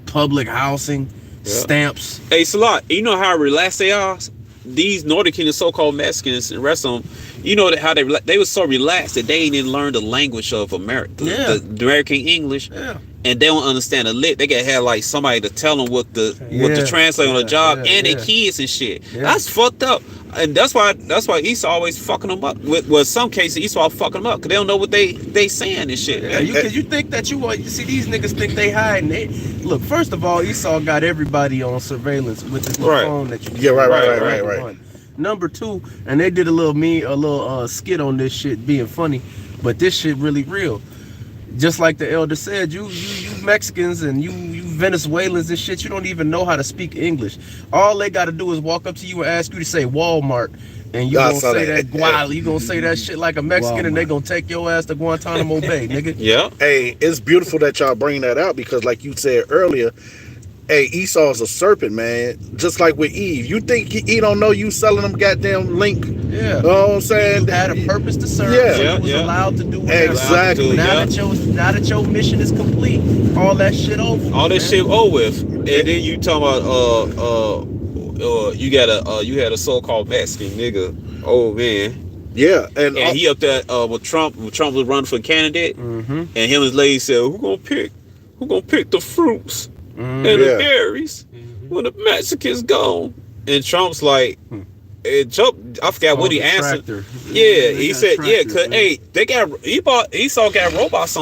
Public housing, stamps. Hey, Salat, you know how relaxed they are? These Northern Kingdom so-called Mexicans and the rest of them, you know how they were so relaxed that they didn't even learn the language of America, Yeah. the American English, Yeah. and they don't understand a lick. They gotta have like somebody to tell them what to Yeah. translate on the job, Yeah. and Yeah. their kids and shit. Yeah. That's fucked up, and that's why Esau always fucking them up. With some cases, Esau fucking them up because they don't know what they saying and shit. Yeah, you think that you see these niggas think they hiding. They look. First of all, Esau got everybody on surveillance with this little Right. phone that you. Yeah, right. Number one. Number two, and they did a little skit on this shit being funny, but this shit really real. Just like the elder said, you Mexicans and you Venezuelans and shit, you don't even know how to speak English. All they got to do is walk up to you and ask you to say Walmart, and you I gonna saw say that. that you gonna say that shit like a Mexican, and they gonna take your ass to Guantanamo Bay, nigga. Yeah. Hey, it's beautiful that y'all bring that out because, like you said earlier, hey, Esau's a serpent, man. Just like with Eve. You think he don't know you selling them goddamn link? Yeah. You know what I'm saying? You had a purpose to serve. Yeah. So you Yeah, was yeah. allowed to do whatever. Exactly. Now Yeah. now that your mission is complete, all that shit over. All that man. shit over with, and then you talking about you had a so-called Mexican nigga, old man, Yeah. And and he up there with Trump. When Trump was running for candidate, Mm-hmm. and him and his lady said, "Who gonna pick the fruits Mm-hmm. and Yeah. the berries when the Mexicans gone?" And Trump's like, and Trump, I forgot what he answered. Yeah, he said, yeah, cause hey, Esau got robots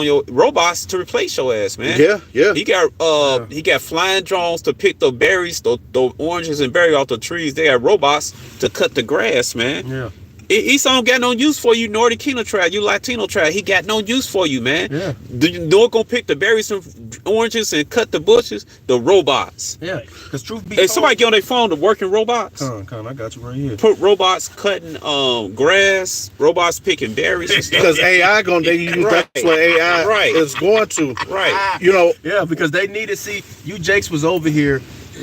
to replace your ass, man. yeah. He got flying drones to pick the berries, the oranges and berries off the trees. They got robots to cut the grass, man. Yeah. Esau don't got no use for you, Northern Kingdom tribe, you Latino tribe. He got no use for you, man. Yeah. You know gonna pick the berries and oranges and cut the bushes? The robots. Yeah. Because truth be Hey, told, somebody get on their phone to working robots. Con, I got you right here. Put robots cutting grass, robots picking berries and stuff. Because AI Right. that's what AI Right. is going to. Right. You know, Yeah, because they need to see you. Jakes was over here.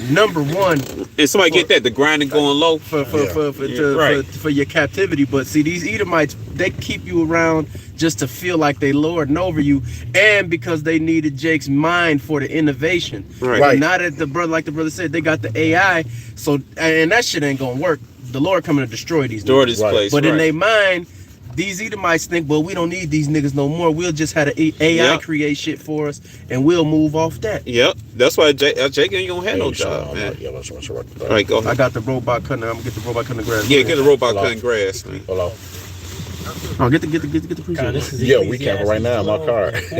Number one And somebody get that, the grinding going low. for your captivity, but see these Edomites, they keep you around just to feel like they lording over you, and because they needed Jake's mind for the innovation. Right. Right. Now that the brother said they got the AI, so and that shit ain't gonna work. The Lord coming to destroy these. Door niggas. this Right. place. But in right. their mind, these Edomites think, well, we don't need these niggas no more. We'll just have the AI create shit for us, and we'll move off that. Yep. That's why Jake ain't gonna have no job, man. Yeah, let's All right, go I ahead. got the robot cutting. I'm gonna get the robot cutting the grass. Yeah, get the robot cutting grass, man. Hello. Oh, get the preset. God, this is Yeah, we camping right now in my 12 car. and 4.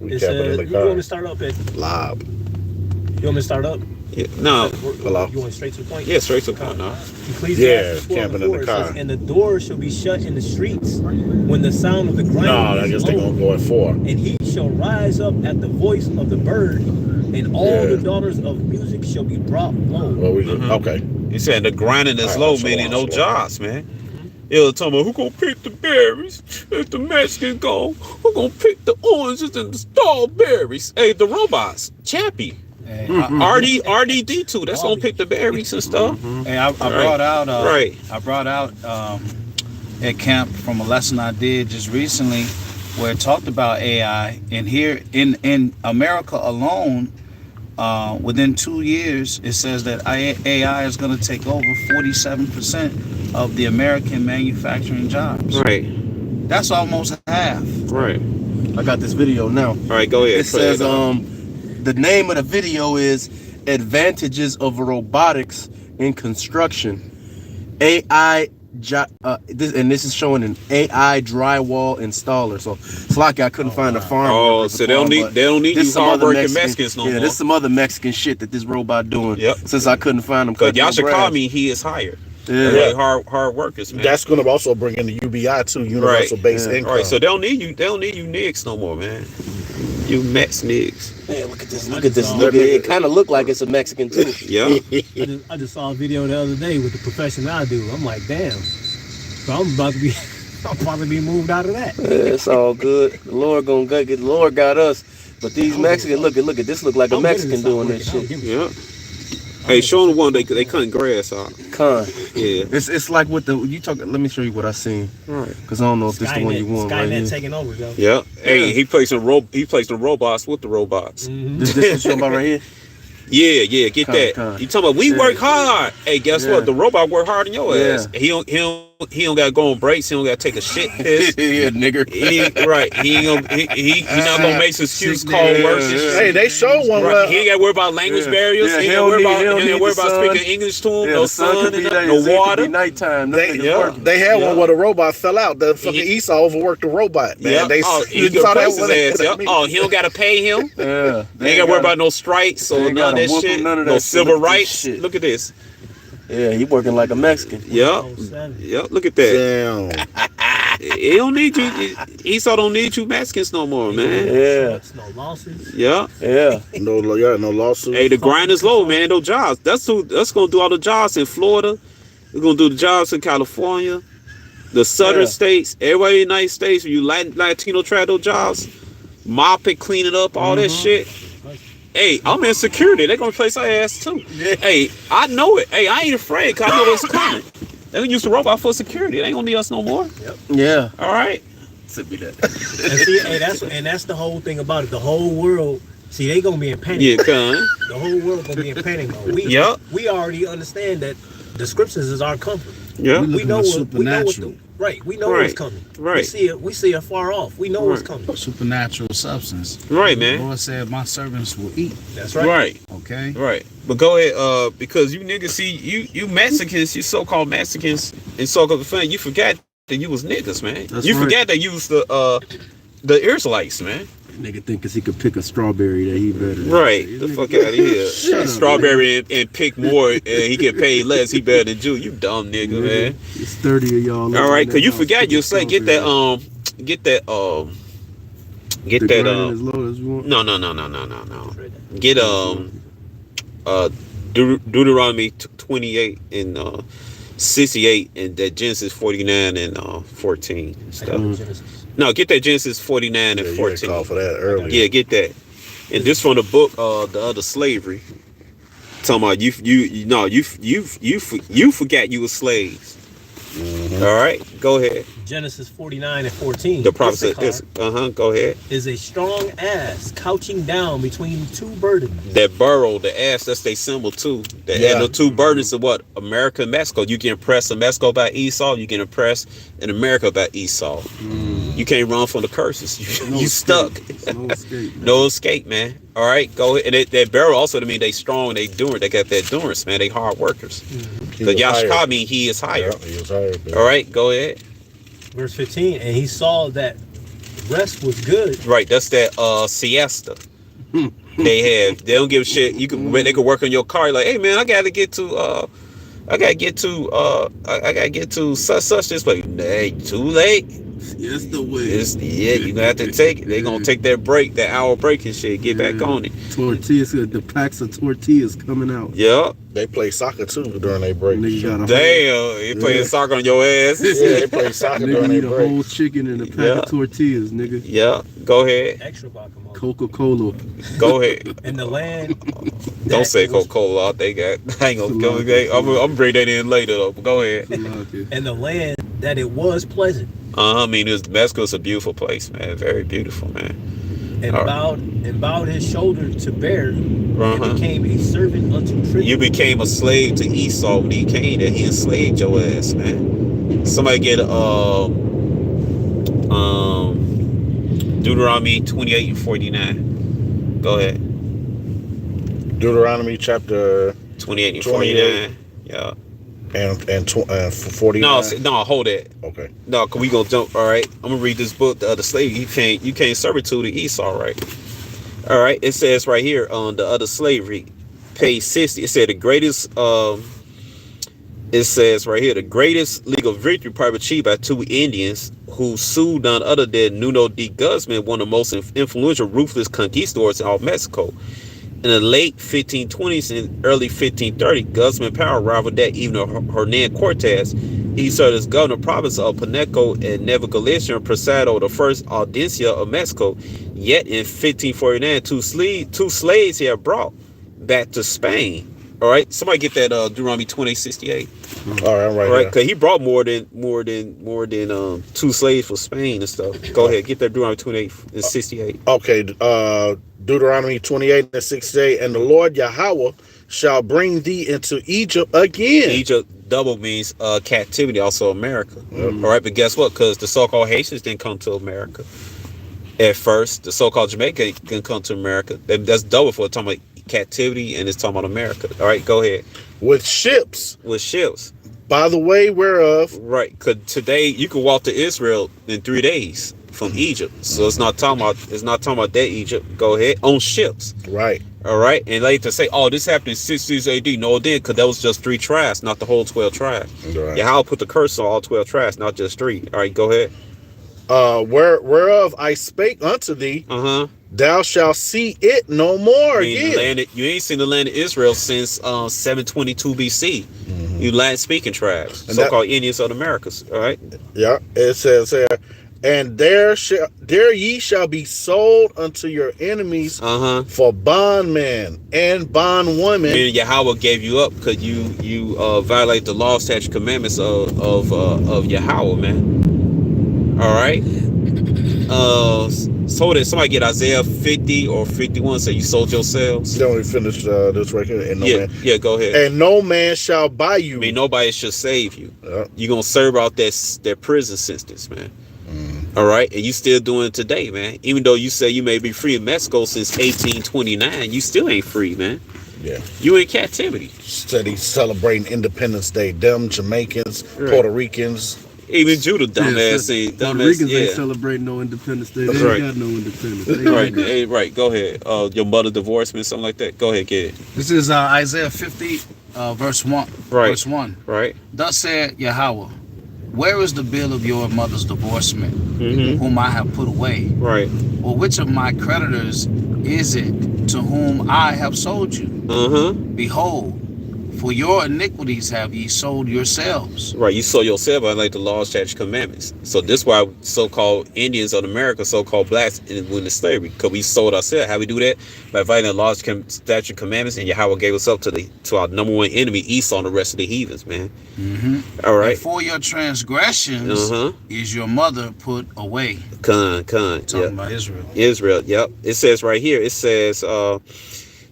We It's, camping in the you want me car. to start up at? Live. You want me to start up? Yeah. No. Hello? You want straight to the point? Yeah, straight to the point now. Ecclesiastes 12 camping and in the 4, it car. says, and the doors shall be shut in the streets when the sound of the ground No, I is guess they're low. gonna go at 4. And he shall rise up at the voice of the bird, and all the daughters of music shall be brought low. Well, okay. He said the grinding is All right, low, so meaning no on. jobs, man. Yeah, talking about who gonna pick the berries if the Mexicans go? Who gonna pick the oranges and the strawberries? Hey, the robots, Chappie, Hey, RDD2, that's gonna pick the berries and stuff. I brought out Right. I brought out at camp from a lesson I did just recently where it talked about AI, and here in America alone, within 2 years, it says that AI is going to take over 47% of the American manufacturing jobs. Right, That's almost half. right. I got this video now. All right, go ahead. It says the name of the video is Advantages of Robotics in Construction. This is showing an AI drywall installer. So it's like I couldn't find a farm. Oh, worker so for they don't farm, need but they don't need this you some other hardworking Mexicans no yeah, more. there's some other Mexican shit that this robot doing. Yep. Since I couldn't find them. Cause y'all cutting should no call grass. me. He is hired. Yeah. They're hard workers, man. That's gonna also bring in the UBI too, Universal Right. Basic Yeah. Income. All right, so they don't need you. They don't need you niggas no more, man. You Mex niggas. Man, look at this. Look at this. Look at it. It kind of look like it's a Mexican too. Yeah. I just saw a video the other day with the profession I do. I'm like, damn. So I'm about to be moved out of that. Yeah, it's all good. The Lord gonna get. The Lord got us. But these Mexicans, look at this. Look like a I'm Mexican getting doing this this out. shit. Yeah. Hey, show them the one they cutting grass out. Con. Yeah. It's like what the you talk. Let me show you what I seen. All right. Cause I don't know if this the one you want right Skynet here. taking over, yo. Yeah. Hey, he placed some robots with the robots. This what you about right here? Yeah, get that. Con. You talking about we work hard. Hey, guess Yeah. what? The robot work hard in your Yeah. ass. He don't gotta go on breaks. He don't gotta take a shit piss. Yeah, nigger. Right. He not gonna make some excuse call work. and shit. Hey, they showed one. Right. He ain't gotta worry about language Yeah. barriers. Yeah, he he ain't don't gotta need- he worry don't about need the sun. speaking English to him. Yeah, No the sun sun, could be there. no It could water. be nighttime. They, Nothing yeah. working. they had Yeah. one where the robot fell out. The fucking He- Esau overworked the robot, man. Yeah. They He you can saw that replace his one? ass. Yep. Oh, he don't gotta pay him. Yeah. They ain't gotta worry about no strikes or ain't none of gotta that whoop him, shit. none of No that shit. civil Look at this rights. shit. Look at this. Yeah, he working like a Mexican. Yep. Oh, seven. Yep. Look at that. Damn. He don't need you. Esau don't need you Mexicans no more, man. Yeah. No losses. Yeah. Yeah. No lawsuit. Hey, the grind is low, man. No jobs. That's gonna do all the jobs in Florida. We're gonna do the jobs in California, the southern Yeah. states, everywhere in the United States. Where you Latino try those jobs, mop it, clean it up, all that shit. Hey, I'm in security. They're gonna replace our ass too. Hey, I know it. Hey, I ain't afraid because I know what's coming. They gonna use the robot for security. They ain't gonna need us no more. Yeah. All right. Send me that. And see, hey, that's the whole thing about it. The whole world, see, they gonna be in panic. Yeah, con. The whole world gonna be in panic mode. Yep. We already understand that the scriptures is our comfort. Yeah. We We looking know at what we know what supernatural. we know Right. what's coming. Right. We see it far off. We know what's coming. Supernatural substance. Right, The man. Lord said, "My servants will eat." That's right. Right. Okay. Right. But go ahead, because you niggas see you Mexicans, you so-called Mexicans and so-called fan, you forgot that you was niggas, man. That's you right. forgot that you was the Israelites, man. Nigga think cause he could pick a strawberry that he better. Right. The fuck out of here. Strawberry and pick more and he get paid less, he better than Jew. You dumb nigga, man. It's 30 of y'all. All right, cause you forgot you say get that no. Get Deuteronomy 28 and 68 and that Genesis 49 and 14 and stuff. No, get that Genesis 49 and Yeah, you had 14. called for that earlier. Yeah, get that. And this from the book the other slavery. Talking about you forgot you were slaves. All right, go ahead. Genesis 49:14. The prophet said, Issachar go ahead. is a strong ass couching down between two burdens. That burrow, the ass, that's their symbol too. And the two burdens of what? America and Mexico. You get impressed in Mexico by Esau, you get impressed in America by Esau. You can't run from the curses. You stuck. No escape. No escape, man. All right, go ahead. And that barrel also to mean they strong, they doing, they got that endurance, man. They hard workers. The Yashka mean he is higher. Yeah, he is higher. All right, go ahead. Verse 15, and he saw that rest was good. Right, that's that siesta. They don't give a shit. They could work on your car. Like, hey man, I gotta get to such this place. Hey, too late. Yes, the way. You gonna have to take it. They gonna take that break, that hour break and shit. Get back on it. Tortillas, the packs of tortillas coming out. Yep. They play soccer too during their break. Nigga got a Damn, you playing soccer on your ass. Yeah, they play soccer Nigga during need their a break. whole chicken and a pack of tortillas, nigga. Yeah, go ahead. Extra guacamole. Coca-Cola. Go ahead. And the land. Don't say Coca-Cola. They got. I ain't gonna go. I'm gonna bring that in later though. But go ahead. And the land that it was pleasant. I mean, Mexico's a beautiful place, man. Very beautiful, man. And bowed his shoulder to bear, and Uh-huh. became a servant unto tribute. You became a slave to Esau when he came there. He enslaved your ass, man. Somebody get Deuteronomy 28:49. Go ahead. Deuteronomy chapter 28 and 28. 49. Yeah. and 49. No, hold that. Okay. No, cause we gonna jump. All right, I'm gonna read this book. The other slave. You can't servitude to Esau, right? All right. It says right here on the other slavery, page 60. It said the greatest. It says right here the greatest legal victory probably achieved by two Indians who sued none other than Nuno de Guzman, one of the most influential, ruthless conquistadors in all Mexico. In the late 1520s and early 1530, Guzman power rivaled that even of Hernan Cortez. He served as governor of the province of Paneco and Nueva Galicia and presided over the first audiencia of Mexico. Yet in 1549, two slaves he had brought back to Spain. All right, somebody get that Deuteronomy 20:68. All right, right. All right, because he brought more than two slaves for Spain and stuff. Go ahead, get that Deuteronomy 28:68. Okay, Deuteronomy 28:68, and the Lord Yahweh shall bring thee into Egypt again. Egypt double means captivity, also America. All right, but guess what? Because the so-called Haitians didn't come to America at first. The so-called Jamaica didn't come to America. That's double for talking about captivity, and it's talking about America. All right, go ahead. With ships, By the way whereof. Right, because today you can walk to Israel in 3 days from Egypt. So it's not talking about that Egypt. Go ahead. On ships. Right. All right. And later say, oh, this happened in 60s AD. No, it didn't, because that was just 3 tribes, not the whole 12 tribes. Right. Yahweh put the curse on all 12 tribes, not just 3. All right, go ahead. Whereof I spake unto thee, thou shalt see it no more again. You ain't seen the land of Israel since 722 BC. You land speaking tribes, so-called Indians of the Americas. All right. Yeah, it says here, and there ye shall be sold unto your enemies for bondmen and bondwomen. Meaning Yahweh gave you up because you violate the law, statute, commandments of Yahweh, man. All right. So that somebody get Isaiah 50 or 51, so you sold yourselves. Then we finish this right here. And go ahead. And no man shall buy you. I mean, nobody should save you. You're gonna serve out that prison sentence, man. All right, and you still doing it today, man. Even though you say you may be free in Mexico since 1829, you still ain't free, man. Yeah. You in captivity. Said he's celebrating Independence Day. Them Jamaicans, Puerto Ricans. Even Judah, dumbass. Puerto Ricans ain't celebrating no Independence Day. They ain't got no independence. Right. Go ahead. Your mother divorced me, something like that. Go ahead, get it. This is Isaiah 50, verse 1. Right. Verse 1. Right. Thus said Yahweh, where is the bill of your mother's divorcement, whom I have put away? Right. Or which of my creditors is it to whom I have sold you? Behold, For your iniquities have ye sold yourselves. Right, you sold yourself by like the laws, statutes, commandments. So this why so-called Indians of America, so-called blacks, went into slavery, because we sold ourselves. How we do that? By violating the laws, statutes, commandments, and Yahweh gave us up to our number one enemy, Esau, and the rest of the heathens, man. All right. And for your transgressions is your mother put away. Talking About Israel. Israel, yep. It says right here, it says,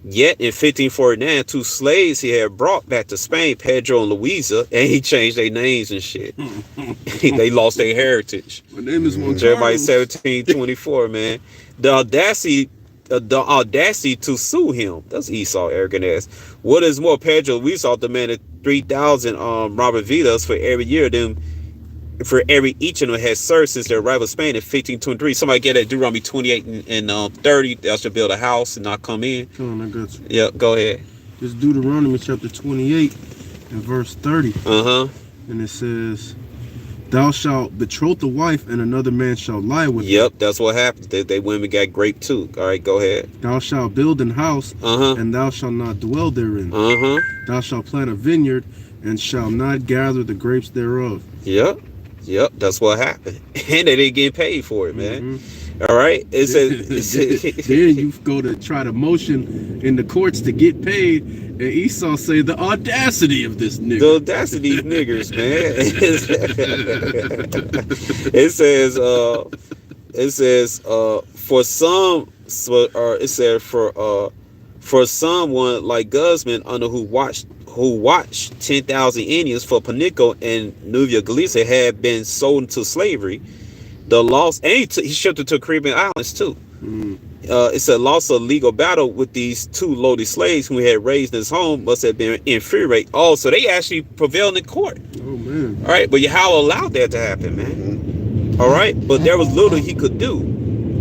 yet in 1549, 2 slaves he had brought back to Spain, Pedro and Luisa, and he changed their names and shit. They lost their heritage. My name is Juan Jeremiah Carlos. 17:24, man. The audacity to sue him. That's Esau, arrogant ass. What is more, Pedro Luisa demanded 3,000 Robert Vidas for every year. Them for every each of them has served since their arrival in Spain in 1523. Somebody get that Deuteronomy 28 and 30. They should build a house and not come in. Come on, I got you. Yep, go ahead. It's Deuteronomy chapter 28 and verse 30. And it says, thou shalt betroth the wife, and another man shall lie with her. Yep, that's what happened. They women got raped too. All right, go ahead. Thou shalt build an house, and thou shalt not dwell therein. Thou shalt plant a vineyard, and shalt not gather the grapes thereof. Yep, that's what happened. And they didn't get paid for it, man. All right. It says then you go to try to motion in the courts to get paid, and Esau say the audacity of this nigga. the audacity of these niggers, man. It says for some, it said for someone like Guzman under who watched 10,000 Indians for Panico and Nubia Galicia had been sold into slavery. The loss, and he shipped it to Caribbean islands too. It's a loss of legal battle with these 2 lowly slaves who he had raised in his home must have been infuriating. Oh, so they actually prevailed in court. Oh man! All right, but Yahweh allowed that to happen, man. All right, but there was little he could do.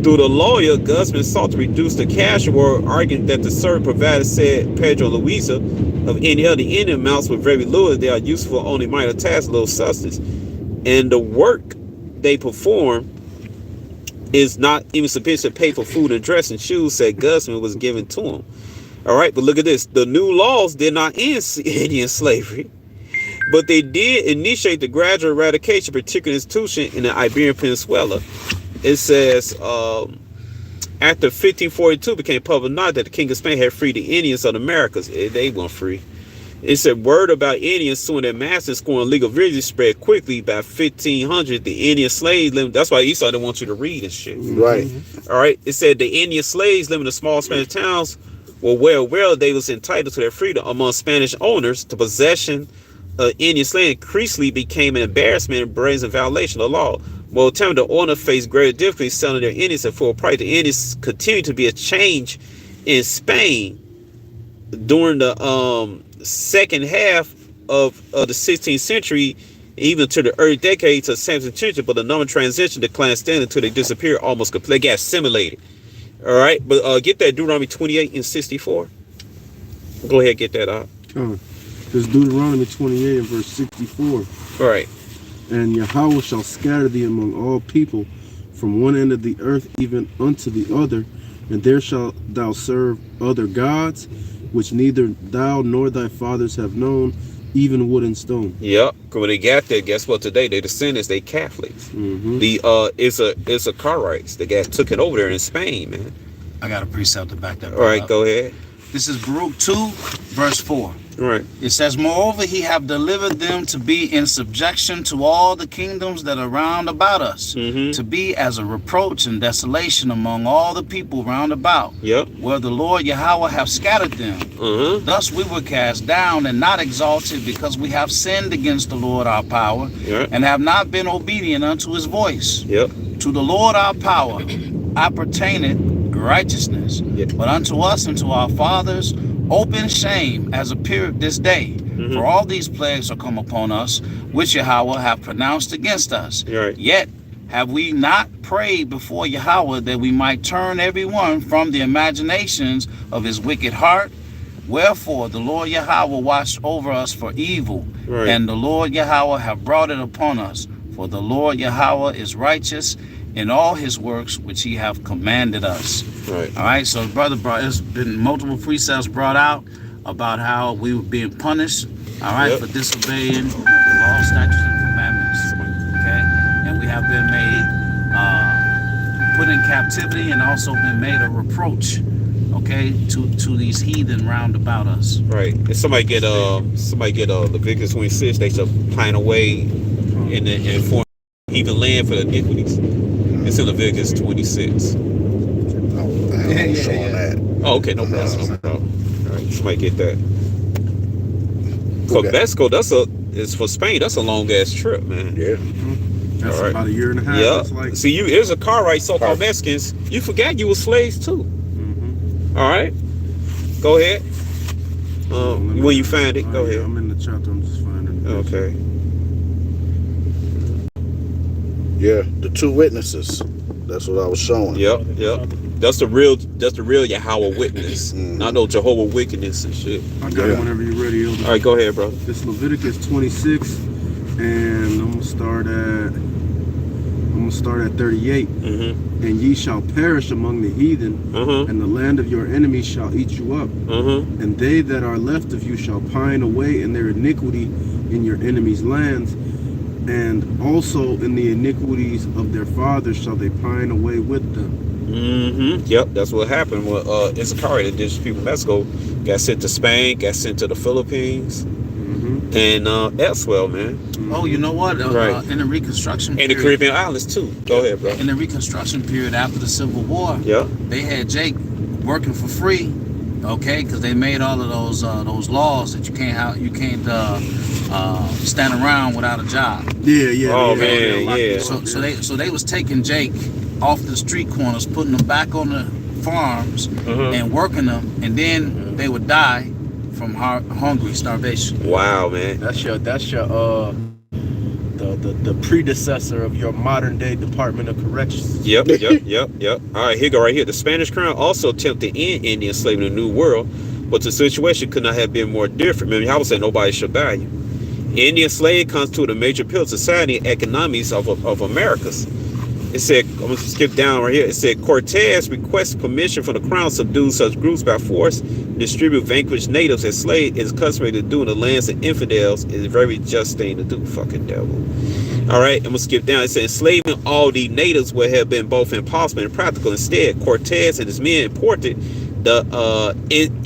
Through the lawyer, Guzman sought to reduce the cash reward, arguing that the servant provided said Pedro Luisa of any other Indian amounts with very little. They are useful only minor tasks, little substance, and the work they perform is not even sufficient to pay for food and dress and shoes, said Guzman was given to him. All right, but look at this. The new laws did not end Indian slavery, but they did initiate the gradual eradication of particular institution in the Iberian Peninsula. It says, after 1542 became public knowledge that the King of Spain had freed the Indians of the Americas. They weren't free. It said word about Indians suing their masters scoring legal villages spread quickly. By 1500, the Indian slaves lived. That's why Esau didn't want you to read and shit. Right. All right. It said the Indian slaves living in small Spanish towns were well aware they was entitled to their freedom among Spanish owners. The possession of Indian slaves increasingly became an embarrassment and brazen violation of the law. Well, time the owner faced greater difficulty selling their Indians at full price. The Indians continued to be a change in Spain during the second half of the 16th century, even to the early decades of the 17th century, but the number transition declined steadily until they disappeared almost completely. They got assimilated. All right, but get that Deuteronomy 28 and 64. Go ahead, get that out. There's Deuteronomy 28 and verse 64. All right. And Yahweh shall scatter thee among all people, from one end of the earth even unto the other, and there shalt thou serve other gods, which neither thou nor thy fathers have known, even wood and stone. Yep. When they got there, guess what? Today they descendants, they Catholics. The it's a Cartwrights. They took it over there in Spain, man. I got a precept to back that All right, up. go ahead. This is Baruch 2, verse 4. All right. It says, moreover, he have delivered them to be in subjection to all the kingdoms that are round about us, to be as a reproach and desolation among all the people round about, where the Lord Yahweh have scattered them. Thus we were cast down and not exalted, because we have sinned against the Lord our power, and have not been obedient unto his voice. To the Lord our power appertaineth righteousness, but unto us and to our fathers open shame as appeared this day. For all these plagues are come upon us, which Yahweh have pronounced against us. Yet have we not prayed before Yahweh that we might turn every one from the imaginations of his wicked heart? Wherefore the Lord Yahweh watched over us for evil, and the Lord Yahweh have brought it upon us. For the Lord Yahweh is righteous in all his works which he have commanded us. All right, so brother, there's been multiple precepts brought out. about how we were being punished, all right, Yep. for disobeying the law, statutes, and commandments. Okay, and we have been made put in captivity and also been made a reproach. Okay, to these heathen round about us. Right. If somebody get Leviticus 26, they should pine away in the foreign heathen land for the iniquities. It's in Leviticus 26. I was showing that. Oh, okay, no problem. No problem. All right, somebody get that. For Okay. Mexico, it's for Spain. That's a long ass trip, man. Yeah. That's All right. about a year and a half. Yeah. That's like, See, there's a car right, so-called Mexicans. You forgot you were slaves too. All right. Go ahead. When you find it, go ahead. I'm in the chapter. I'm just finding it. Okay. Yeah. The two witnesses. That's what I was showing. Yep. That's the real Yahweh witness. Not no Jehovah wickedness and shit. I got it whenever you're ready, Elder. All right, go ahead, bro. It's Leviticus 26, and I'm gonna start at 38. Mm-hmm. And ye shall perish among the heathen, Mm-hmm. and the land of your enemies shall eat you up. Mm-hmm. And they that are left of you shall pine away in their iniquity in your enemies' lands, and also in the iniquities of their fathers shall they pine away with them. Mm-hmm. Yep, that's what happened when Issachar, the indigenous people of Mexico, got sent to Spain, got sent to the Philippines, and elsewhere, man. Oh, you know what? Right. In the Reconstruction And the period, Caribbean islands too. Go ahead, bro. in the Reconstruction period after the Civil War, Yeah. they had Jake working for free, okay, because they made all of those laws that you can't stand around without a job. Yeah. Oh, yeah, man, lock yeah. you up, So they was taking Jake off the street corners, putting them back on the farms and working them, and then they would die from hungry starvation. Wow, man. That's your the predecessor of your modern day Department of Corrections. Yep. All right, here go right here. The Spanish crown also attempted to end Indian slavery in the New World, but the situation could not have been more different. Remember, I would say nobody should value. Indian slave constituted a major pillar of society and economies of Americas. It said, I'm going to skip down right here. It said, Cortez requested permission from the crown to subdue such groups by force, distribute vanquished natives as slaves. It is customary to do in the lands of infidels. It is a very just thing to do, fucking devil. All right, I'm going to skip down. It said, enslaving all the natives would have been both impossible and practical. Instead, Cortez and his men imported the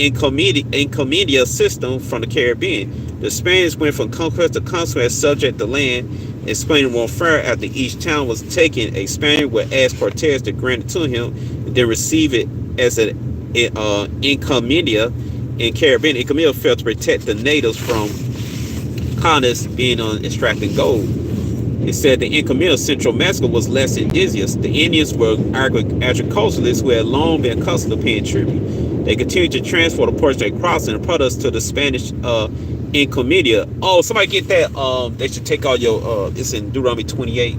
encomienda system from the Caribbean. The Spaniards went from conquest to conquest, subject the land, and Spanish warfare. After each town was taken, a Spaniard would ask Cortez to grant it to him, and then receive it as an encomienda in Caribbean. Encomienda failed to protect the natives from colonists being on extracting gold. It said the encomienda of Central Mexico was less indigenous. The Indians were agriculturalists who had long been accustomed to paying tribute. They continued to transport a portion of their crops and products to the Spanish encomienda. Oh, somebody get that. They should take all your it's in Deuteronomy 28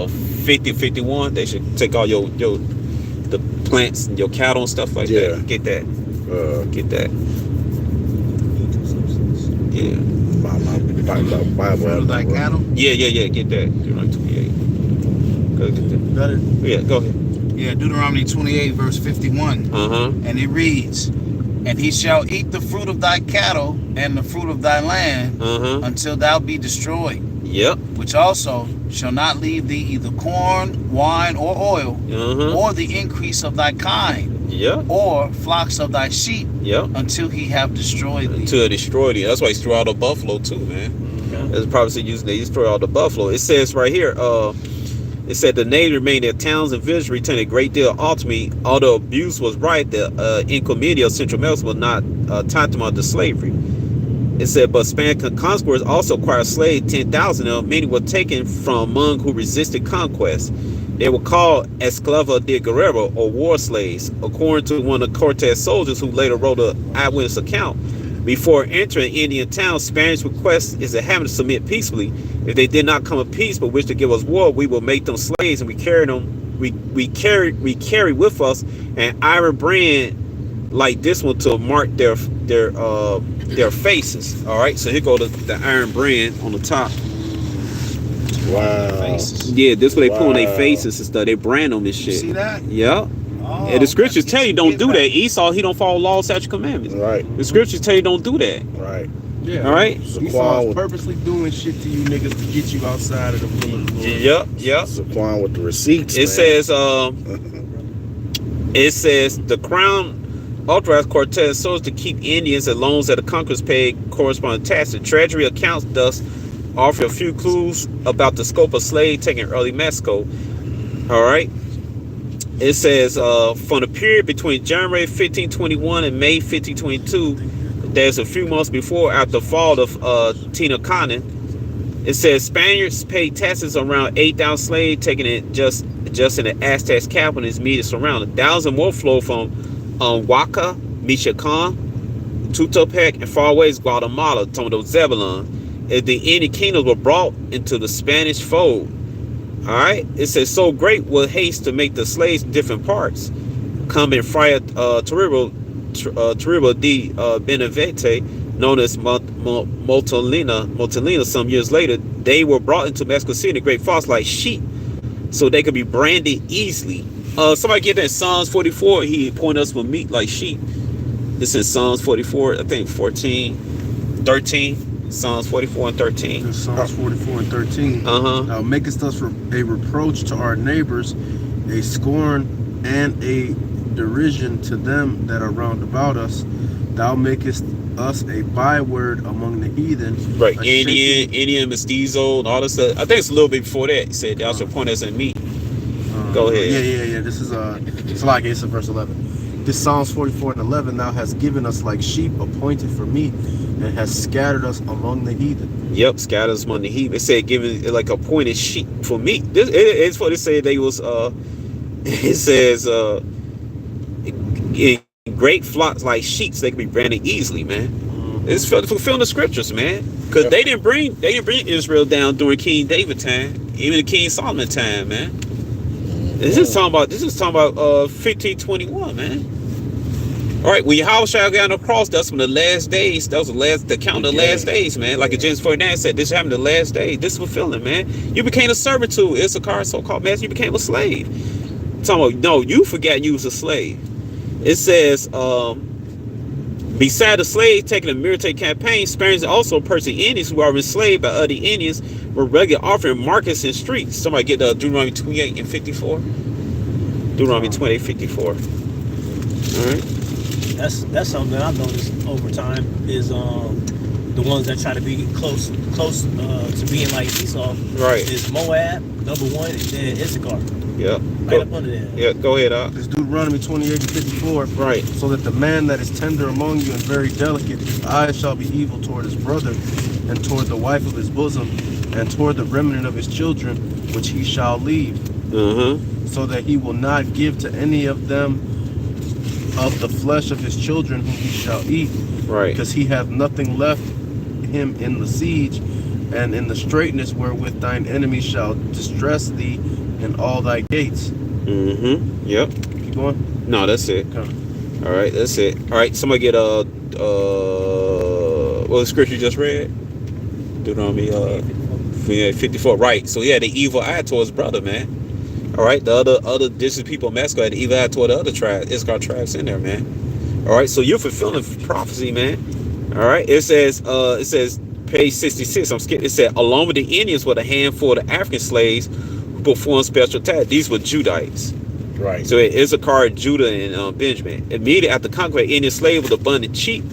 50 51. They should take all your the plants and your cattle and stuff like that. Get that. Get that. Yeah. My Bible. Like cattle. Yeah. Get that. Deuteronomy 28. Go get that. Got it? Yeah, go ahead. Yeah, Deuteronomy 28 verse 51. And it reads, and he shall eat the fruit of thy cattle and the fruit of thy land until thou be destroyed. Yep. Which also shall not leave thee either corn, wine, or oil, or the increase of thy kind, or flocks of thy sheep, until he have destroyed thee. Until destroyed thee. That's why he threw out the buffalo too, man. That's probably using they destroy all the buffalo. It says right here, it said the natives remained in towns and villages, retained a great deal of autonomy. Although abuse was right, the encomienda of Central Mexico was not tantamount to slavery. It said, but Spanish conquerors also acquired slaves, 10,000 of them. Many were taken from among who resisted conquest. They were called esclava de guerrero, or war slaves, according to one of Cortez soldiers who later wrote an eyewitness account. Before entering Indian town, Spanish request is to have them to submit peacefully. If they did not come of peace but wish to give us war, we will make them slaves, and we carry them. We carry with us an iron brand like this one to mark their faces. All right, so here go the iron brand on the top. Wow. Faces. Yeah, this what they put on their faces and stuff. They brand on this shit. You see that? Yeah. Oh, And the scriptures tell you don't do that. Esau, he don't follow law, statute, commandments. Right. The scriptures tell you don't do that. Right. Yeah. All right. Esau's purposely doing shit to you niggas to get you outside of the will of the Lord. Yep. Saquon with the receipts. It says the crown authorized Cortez so as to keep Indians and loans that the conquerors paid corresponding tax. The treasury accounts thus offer a few clues about the scope of slave taking early Mexico. All right. It says from the period between January 1521 and May 1522, there's a few months before after the fall of Tenochtitlan. It says Spaniards paid taxes around 8,000 slaves taken in just in the Aztec capital and its immediate surrounding. 1,000 more flowed from Huaca, Michoacan, Tutepec, and far away is Guatemala, Tondo, Zebulon. The Indian kingdoms were brought into the Spanish fold. All right. It says so great was haste to make the slaves in different parts. Come in Friar Toribio de Benavente, known as Motolina, some years later, they were brought into Mexico City in Great Falls like sheep, so they could be branded easily. Somebody get that Psalms 44. He appointed us with meat like sheep. This is Psalms 44, I think 13. Psalms 44 and 13. It's Psalms 44 and 13. Thou makest us a reproach to our neighbors, a scorn and a derision to them that are round about us. Thou makest us a byword among the heathen. Right, Indian, mestizo, and all this stuff. I think it's a little bit before that. He said, thou shalt appoint us in meat. Go ahead. Yeah. This is it's like it's in verse 11. This Psalms 44 and 11. Thou hast given us like sheep appointed for meat, and has scattered us among the heathen. Yep, scattered us among the heathen. It said giving like appointed sheep for meat. It's what it said. They was it says in great flocks like sheep, they can be branded easily, man. It's fulfilling the scriptures, man. Because they didn't bring Israel down during King David time, even the King Solomon time, man. This is talking about 1521, man. All right, when Yahweh shall got on the cross, that's when the last days, that was the count of the last days, man. Like in Genesis 49 said, this happened the last days. This is fulfilling, man. You became a servant to Issachar, so-called master. You became a slave. Talking about, no, you forgot you was a slave. It says, beside the slaves taking a military campaign, Spaniards also purchased Indians who are enslaved by other Indians were regularly offering markets in streets. Somebody get Deuteronomy 28 and 54. Deuteronomy 28, 54. All right. That's something that I've noticed over time is the ones that try to be close to being like Esau. Right. Is Moab number 1, and then Issachar. Yeah. Right up under there. Yeah. Go ahead. It's Deuteronomy 28 and 54. Right. So that the man that is tender among you and very delicate, his eyes shall be evil toward his brother, and toward the wife of his bosom, and toward the remnant of his children, which he shall leave. So that he will not give to any of them of the flesh of his children whom he shall eat, right? Because he hath nothing left him in the siege, and in the straitness wherewith thine enemies shall distress thee in all thy gates. Yep. Keep going. No, that's it. Okay. All right, that's it. All right, somebody get what was the scripture you just read? Deuteronomy 54. Right. So he had the evil eye towards his brother, man. All right, the other distant people in Mexico had the evil eye toward the other tribes. Issachar tribes in there, man. All right, so you're fulfilling prophecy, man. All right, it says page 66. I'm skipping. It said along with the Indians were a handful of the African slaves who performed special tasks. These were Judites. Right. So Issachar, Judah, and Benjamin. Immediately after conquest, Indian slaves were abundant cheap,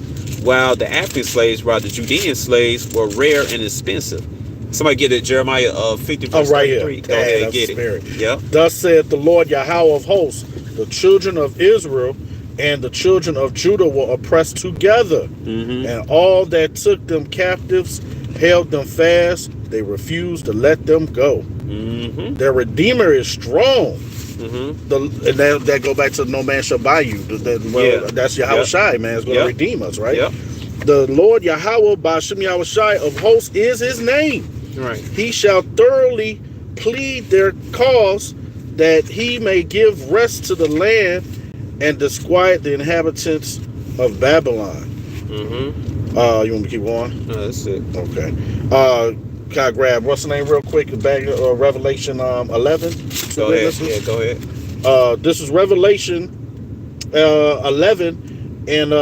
while the African slaves, while the Judean slaves were rare and expensive. Somebody get it, Jeremiah 50 verse 33. Go ahead and get it. Yep. Thus said the Lord Yahweh of hosts, the children of Israel and the children of Judah were oppressed together, and all that took them captives held them fast. They refused to let them go. Their Redeemer is strong. And that go back to no man shall buy you. That's Yahweh Shai, man. It's going to redeem us, right? The Lord Yahweh Ba'ashem Yahweh Shai of hosts is his name. Right. He shall thoroughly plead their cause, that he may give rest to the land and disquiet the inhabitants of Babylon. You want me to keep going? No, that's it. Okay. Can I grab what's the name real quick? Back Revelation 11. Go ahead. Yeah, go ahead. This is Revelation 11 and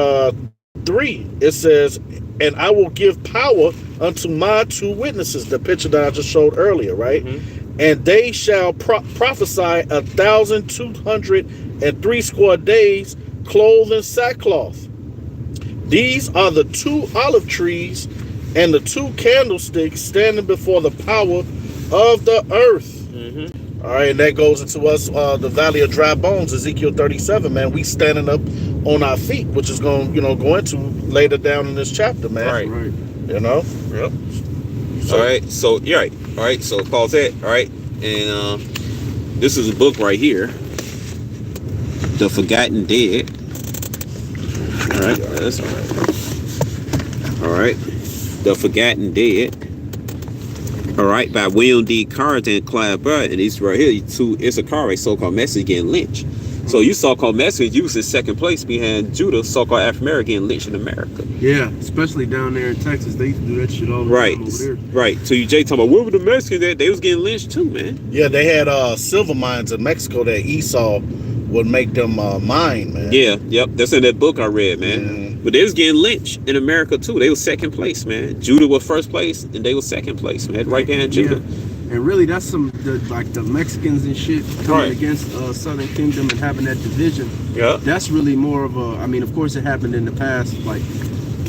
3. It says, and I will give power unto my 2 witnesses, the picture that I just showed earlier, right? And they shall prophesy 1,260 days, clothed in sackcloth. These are the 2 olive trees and the 2 candlesticks standing before the power of the earth. All right, and that goes into us, the valley of dry bones, Ezekiel 37, man. We standing up on our feet, which is going, go into later down in this chapter, man. Right. You know? Yep. All right. So you're right. All right. So Paul said, all right, and this is a book right here, The Forgotten Dead. All right. That's all right. All right. The Forgotten Dead. All right, by William D. Carter and Clive Barrett, and it's right here. It's a car race, so-called Mexicans getting lynched. So you so-called Mexicans, you was in second place behind Judah, so-called African American getting lynched in America. Yeah, especially down there in Texas, they used to do that shit all the time over there. Right. So you Jay talking about where were the Mexicans at? They was getting lynched too, man. Yeah, they had silver mines in Mexico that Esau would make them mine, man. Yeah, yep. That's in that book I read, man. But they was getting lynched in America too. They was second place, man. Judah was first place, and they was second place, man. Right behind Judah. And really, that's the Mexicans and shit coming against Southern Kingdom and having that division. Yeah. That's really more of a. I mean, of course, it happened in the past, like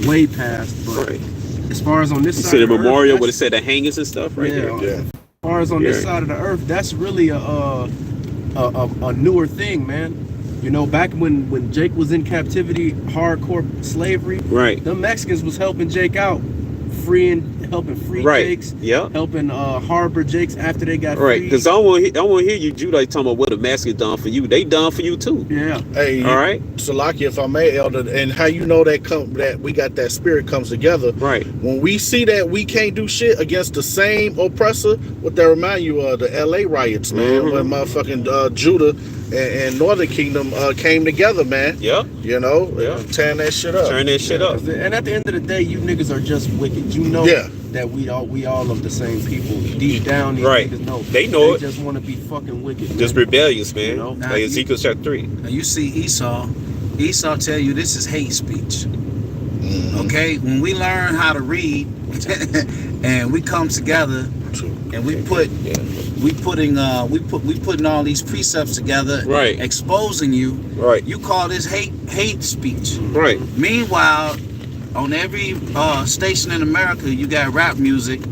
way past. But as far as on this side, see the of the memorial earth, where it said the hangings and stuff, right there. As far as on this side of the earth, that's really a newer thing, man. You know, back when Jake was in captivity, hardcore slavery, the Mexicans was helping Jake out, helping free Jakes, helping harbor Jakes after they got free. Because I want to hear you, Judah, talking about what the Mexicans done for you. They done for you too. Yeah. Hey, all right. Salaki, if I may, Elder, and how you know that we got that spirit comes together. Right. When we see that we can't do shit against the same oppressor, what that remind you of the LA riots, man, when motherfucking Judah and Northern Kingdom came together, man. Yep. You know, tearing that shit up. Turn that shit up. And at the end of the day, you niggas are just wicked. You know that we all of the same people. Deep down, these niggas know. They know it. They just want to be fucking wicked. Just rebellious, man. You know? Like Ezekiel chapter 3. Now you see Esau tell you this is hate speech. Okay? When we learn how to read and we come together and we putting all these precepts together, exposing you. Right. You call this hate speech. Right. Meanwhile, on every station in America, you got rap music,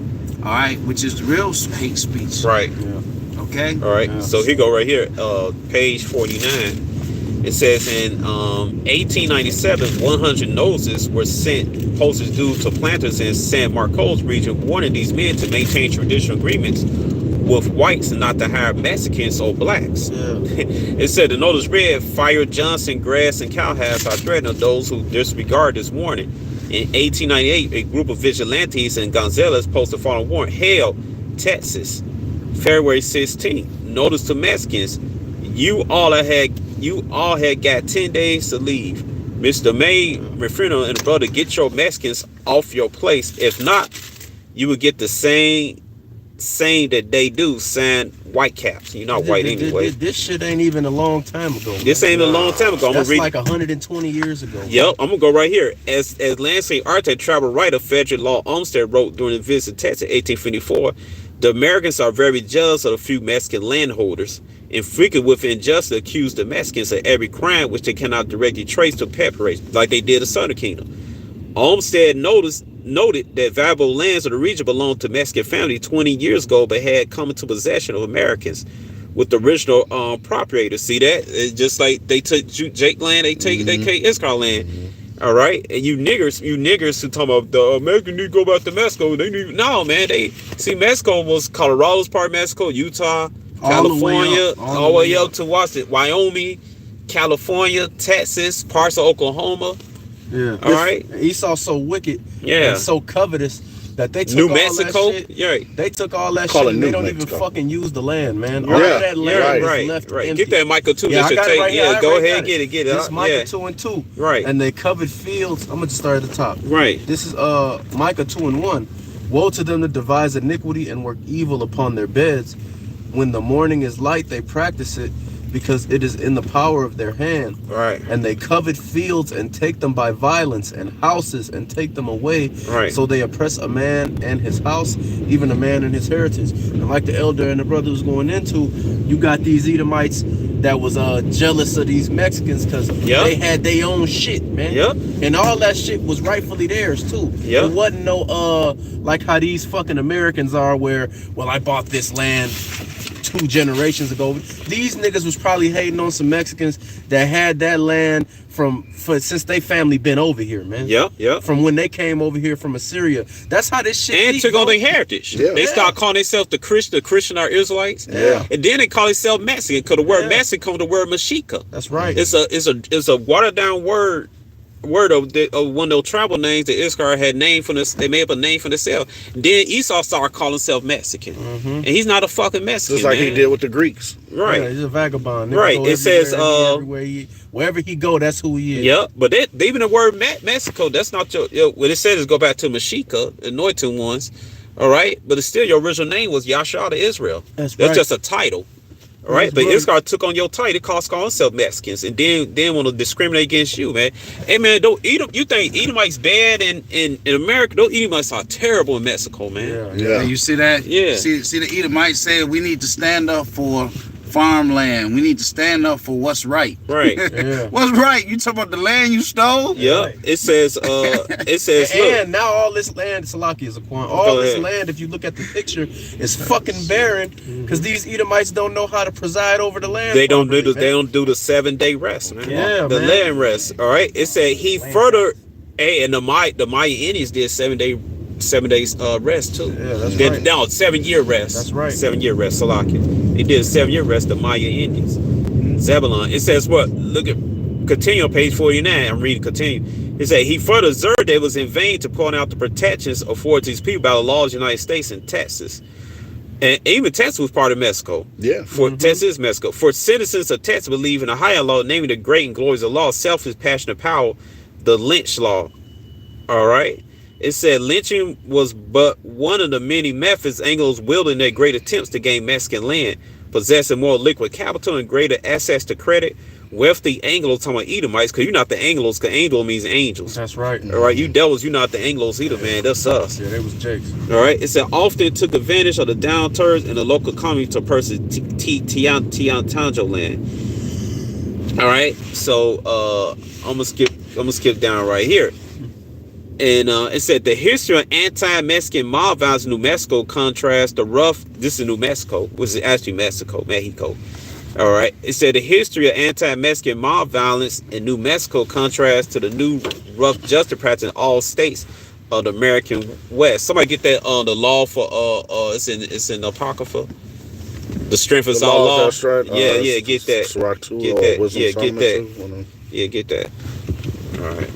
all right, which is real hate speech. Right. Okay. All right. So here go right here, page 49. It says in 1897, 100 notices were sent, postage due to planters in San Marcos region, warning these men to maintain traditional agreements with whites and not to hire Mexicans or blacks. It said the notice read, Fire Johnson, Grass, and Cowhouse are threatening those who disregard this warning. In 1898, a group of vigilantes in Gonzales posted the following warning. Hell, Texas, February 16th. Notice to Mexicans, you all had got 10 days to leave. Mr. May, Refrino, and brother, get your Mexicans off your place. If not, you will get the same that they do, saying white caps. You're not white anyway. This shit ain't even a long time ago. This ain't a long time ago. That's like 120 years ago. Yep, I'm gonna go right here. As Lance St. Arte, travel writer, Frederick Law Olmsted wrote during the visit to Texas in 1854, the Americans are very jealous of the few Mexican landholders, and frequent with injustice accuse the Mexicans of every crime which they cannot directly trace to perpetrate, like they did the Southern Kingdom. Olmsted noted that valuable lands of the region belonged to Mexican family 20 years ago, but had come into possession of Americans with the original proprietors. See that? It's just like they took Jake land, they take Iscar land. All right, and you niggers who talking about the American need to go back to Mexico. No, man. Mexico was Colorado's part of Mexico, Utah, California, all the way up to Washington, Wyoming, California, Texas, parts of Oklahoma. Yeah. All right. Esau's so wicked. And so covetous that they took New all Mexico. That shit. Yeah. They took all that shit and they don't even fucking use the land, man. All that land is left empty. Get that Micah 2. Yeah, I got it right here. Go ahead, get it. This is Micah 2 and 2. Right. And they covered fields. I'm gonna just start at the top. Right. This is Micah 2 and 1. Woe to them that devise iniquity and work evil upon their beds. When the morning is light, they practice it, because it is in the power of their hand. Right. And they covet fields and take them by violence, and houses and take them away. Right. So they oppress a man and his house, even a man and his heritage. And like the elder and the brother was going into, you got these Edomites that was jealous of these Mexicans because they had their own shit, man. Yep. And all that shit was rightfully theirs too. Yep. It wasn't no like how these fucking Americans are, where, well, I bought this land 2 generations ago. These niggas was probably hating on some Mexicans that had that land since they family been over here, man. Yep. From when they came over here from Assyria. That's how this shit And took on their heritage. Yeah. They start calling themselves the Christian are Israelites. Yeah. And then they call themselves Mexican, because the word Mexican comes from the word Mexica. That's right. It's a watered down word of one of those tribal names that Issachar had named for this. They made up a name for themselves. Then Esau started calling himself Mexican, and he's not a fucking Mexican. Just like man. he did with the Greeks. Right. Yeah, he's a vagabond. Right. It says wherever he go, that's who he is. Yep, but even the word Mexico, that's not what it says is go back to Mexica, anointed ones. All right, but it's still your original name was Yahshua to Israel. That's right. Just a title. All right, but right. Issachar took on your title, called themselves Mexicans, and then want to discriminate against you, man. Hey, man, don't Edom. You think Edomites bad in America? Those Edomites are terrible in Mexico, man. Yeah. And you see that? Yeah. See the Edomites said we need to stand up for farmland. We need to stand up for what's right. Right. Yeah. What's right? You talking about the land you stole? Yeah. Right. It says. Look. And now all this land, Salaki is a point. All Go this ahead. land, if you look at the picture, is fucking barren because these Edomites don't know how to preside over the land. They don't do properly, the they don't do the 7-day rest, man. Yeah, the man. land rest. All right. It said he further. Hey, and the Maya Indians did 7 days rest too. Yeah, that's Then, right. No, 7-year rest. That's right. 7-year rest. Salakia. They did a 7-year rest. The Maya Indians. Zebulon. It says what? Look at. Continue on page 49. I'm reading. Continue. It said he further observed that it was in vain to point out the protections afforded to these people by the laws of the United States and Texas. And even Texas was part of Mexico. Yeah. For Texas, Mexico. For citizens of Texas believe in a higher law, naming the great and glorious of law, selfless, passionate power, the lynch law. All right. It said lynching was but one of the many methods Anglos wielded in their great attempts to gain Mexican land, possessing more liquid capital and greater access to credit. Wealthy Anglos, talking about Edomites, because you're not the Anglos, because Anglo means angels. That's right. All right, you devils, you're not the Anglos either, man. That's us. Yeah, they was jakes. All right. It said often took advantage of the downturns in the local economy to purchase Tiantanjo land. All right. So I'm gonna skip down right here. And it said the history of anti-Mexican mob violence in New Mexico contrasts the rough. This is New Mexico, which is actually Mexico. All right. It said the history of anti-Mexican mob violence in New Mexico contrasts to the new rough justice practice in all states of the American West. Somebody get that on the law for it's in Apocrypha. The strength is all law. That's right. Yeah, get that. Sirach 2 Get or that. Wisdom Yeah, Solomon get 2, that. one of them. Yeah, get that. All right.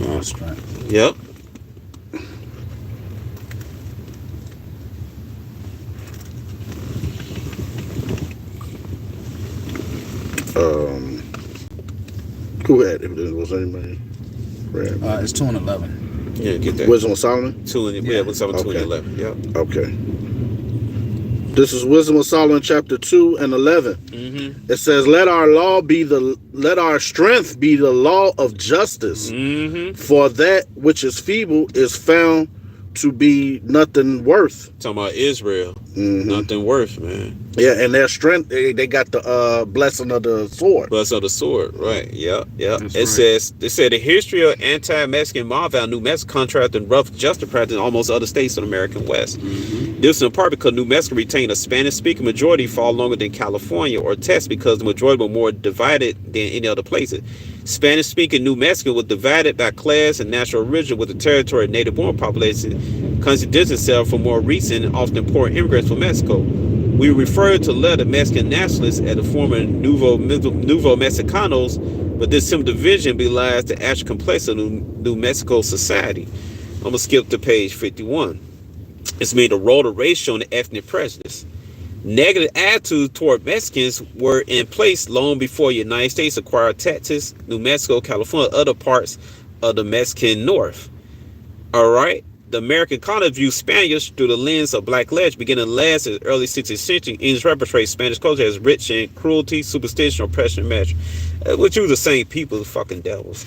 That's right. Yep. Who had it? Was anybody? Read? It's 2 and 11. Yeah, get that. Wisdom of Solomon? 2 and yeah, what's up with 2 and Okay. 11? Yep. Okay. This is Wisdom of Solomon chapter 2 and 11. Mm-hmm. It says, let our strength be the law of justice, Mm-hmm. for that which is feeble is found to be nothing worth. Talking about Israel. Mhm. Nothing worth, man. Yeah, and their strength, they got the blessing of the sword. Bless of the sword, right? Yep. That's It right. said the history of anti-Mexican mob violence, New Mexico contrast and rough justice practice in almost other states of the American West. This in part because New Mexico retained a Spanish-speaking majority far longer than California or Texas, because the majority were more divided than any other places. Spanish-speaking New Mexico was divided by class and national origin, with the territory of native-born population constitutes itself for more recent and often poor immigrants from Mexico. We refer to later Mexican nationalists as the former Nuevo Mexicanos, but this simple division belies the actual complexity of New Mexico society. I'm going to skip to page 51. It's made a role of racial and ethnic prejudice. Negative attitudes toward Mexicans were in place long before the United States acquired Texas, New Mexico, California, other parts of the Mexican North. All right. the American colonists viewed Spaniards through the lens of black legend, beginning last in the early 16th century. English repertoire Spanish culture as rich in cruelty, superstition, oppression, and magic. Which you the same people, the fucking devils.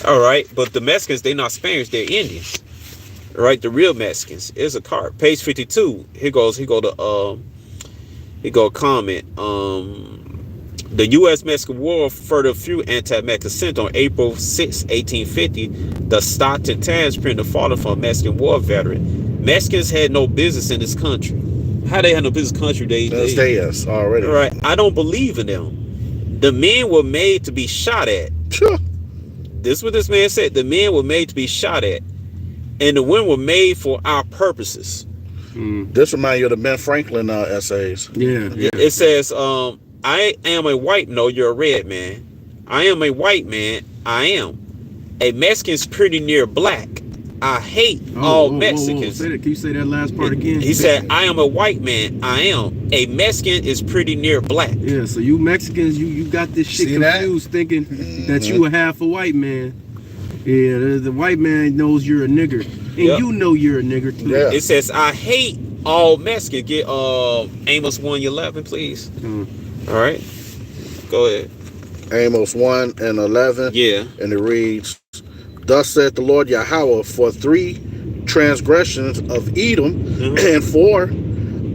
All right, but the Mexicans, they're not Spaniards, they're Indians. All right, the real Mexicans. Here's a card, page 52. Here go a comment. The U.S.-Mexican War further fueled anti-Mexican sentiment. On April 6, 1850, the Stockton Times printed a photo from a Mexican war veteran. Mexicans had no business in this country. How they had no business in this country? They already. Right. I don't believe in them. The men were made to be shot at. Sure. This is what this man said. The men were made to be shot at. And the women were made for our purposes. This reminds you of the Ben Franklin essays. Yeah. It says, I am a white, no, you're a red man. I am a white man, I am. A Mexican's pretty near black. I hate all Mexicans. Can you say that last part again? He said, I am a white man, I am. A Mexican is pretty near black. Yeah, so you Mexicans, you got this shit See that? confused, thinking that you a half a white man. Yeah, the white man knows you're a nigger. And you know you're a nigger too. Yeah. It says, I hate all Mexicans. Get Amos 1:11, please. All right, go ahead. Amos 1:11. Yeah. And it reads, Thus saith the Lord Yahweh, for 3 transgressions of Edom, and 4,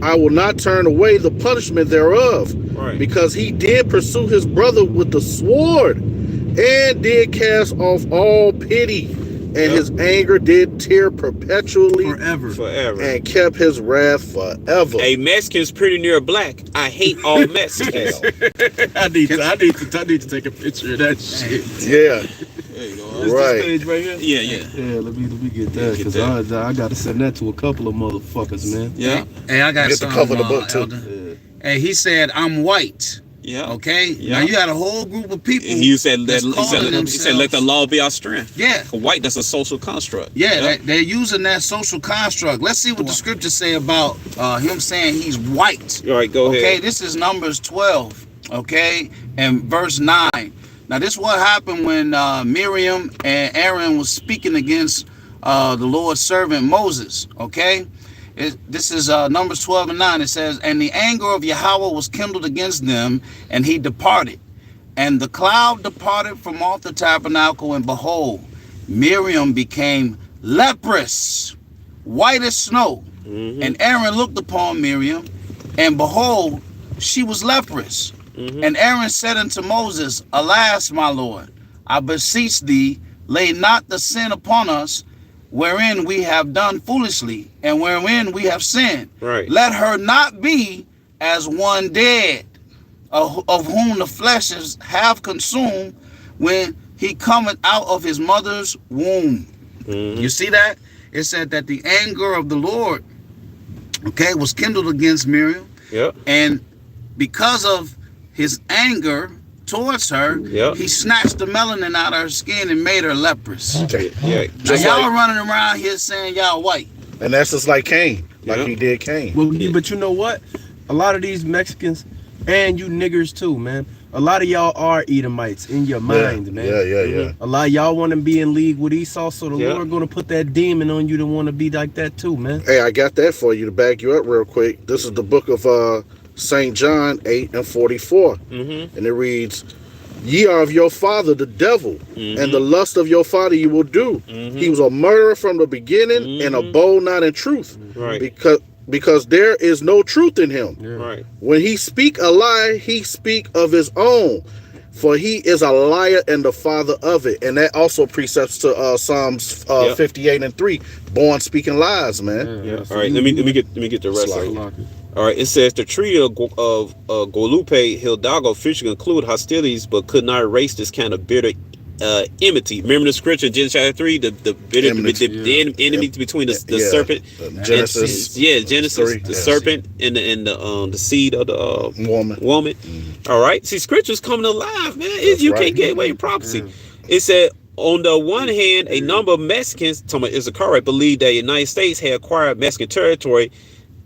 I will not turn away the punishment thereof, Right. because he did pursue his brother with the sword, and did cast off all pity, and his anger did tear perpetually Forever. and kept his wrath forever. A Mexican's pretty near black. I hate all Mexicans. I need to take a picture of that shit. Yeah. There you go. Right. This page right here? Yeah. Yeah, let me get that, because I got to send that to a couple of motherfuckers, man. Yeah. Hey, I got Get the some. cover of the book, too. Elder. Hey, he said, I'm white. Yeah. Okay? Yeah. Now you got a whole group of people. He said, that's he calling said, let the law be our strength. Yeah. White, that's a social construct. Yeah, they're using that social construct. Let's see what the scriptures say about him saying he's white. All right, go Okay, ahead. this is Numbers 12, okay, and verse 9. Now, this is what happened when Miriam and Aaron was speaking against the Lord's servant Moses, okay? This is Numbers 12 and 9. It says, And the anger of Yahweh was kindled against them, and he departed. And the cloud departed from off the tabernacle, and behold, Miriam became leprous, white as snow. And Aaron looked upon Miriam, and behold, she was leprous. And Aaron said unto Moses, Alas, my Lord, I beseech thee, lay not the sin upon us, wherein we have done foolishly, and wherein we have sinned. Right. Let her not be as one dead, of whom the flesh is half consumed, when he cometh out of his mother's womb. You see that? It said that the anger of the Lord, okay, was kindled against Miriam. Yep. And because of his anger towards her, he snatched the melanin out of her skin and made her leprous. Okay. Yeah. Now Just y'all like- running around here saying y'all white. And that's just like Cain, like Yeah. he did Cain. Well, but you know what? A lot of these Mexicans, and you niggers too, man. A lot of y'all are Edomites in your mind, man. Yeah. A lot of y'all want to be in league with Esau, so the Yeah. Lord going to put that demon on you to want to be like that too, man. Hey, I got that for you to back you up real quick. This is the book of St. John 8 and 44. And it reads, Ye are of your father the devil, and the lust of your father you will do. He was a murderer from the beginning, and abode not in truth, Right. because there is no truth in him. Right. When he speak a lie, he speak of his own, for he is a liar and the father of it. And that also precepts to Psalms 58 and 3, born speaking lies, man. Yeah. All right. Let me get the rest of it. Lock it. All right. It says the treaty of Guadalupe Hidalgo officially concluded hostilities, but could not erase this kind of bitter enmity. Remember the scripture in Genesis chapter 3, the bitter Enmity. the enemy between the serpent. Genesis. Genesis 3. the serpent and the seed of the Woman. All right. See, scripture's coming alive, man. That's You right. can't get away from prophecy. It said, on the one hand, a number of Mexicans, talking about Issachar, believed that the United States had acquired Mexican territory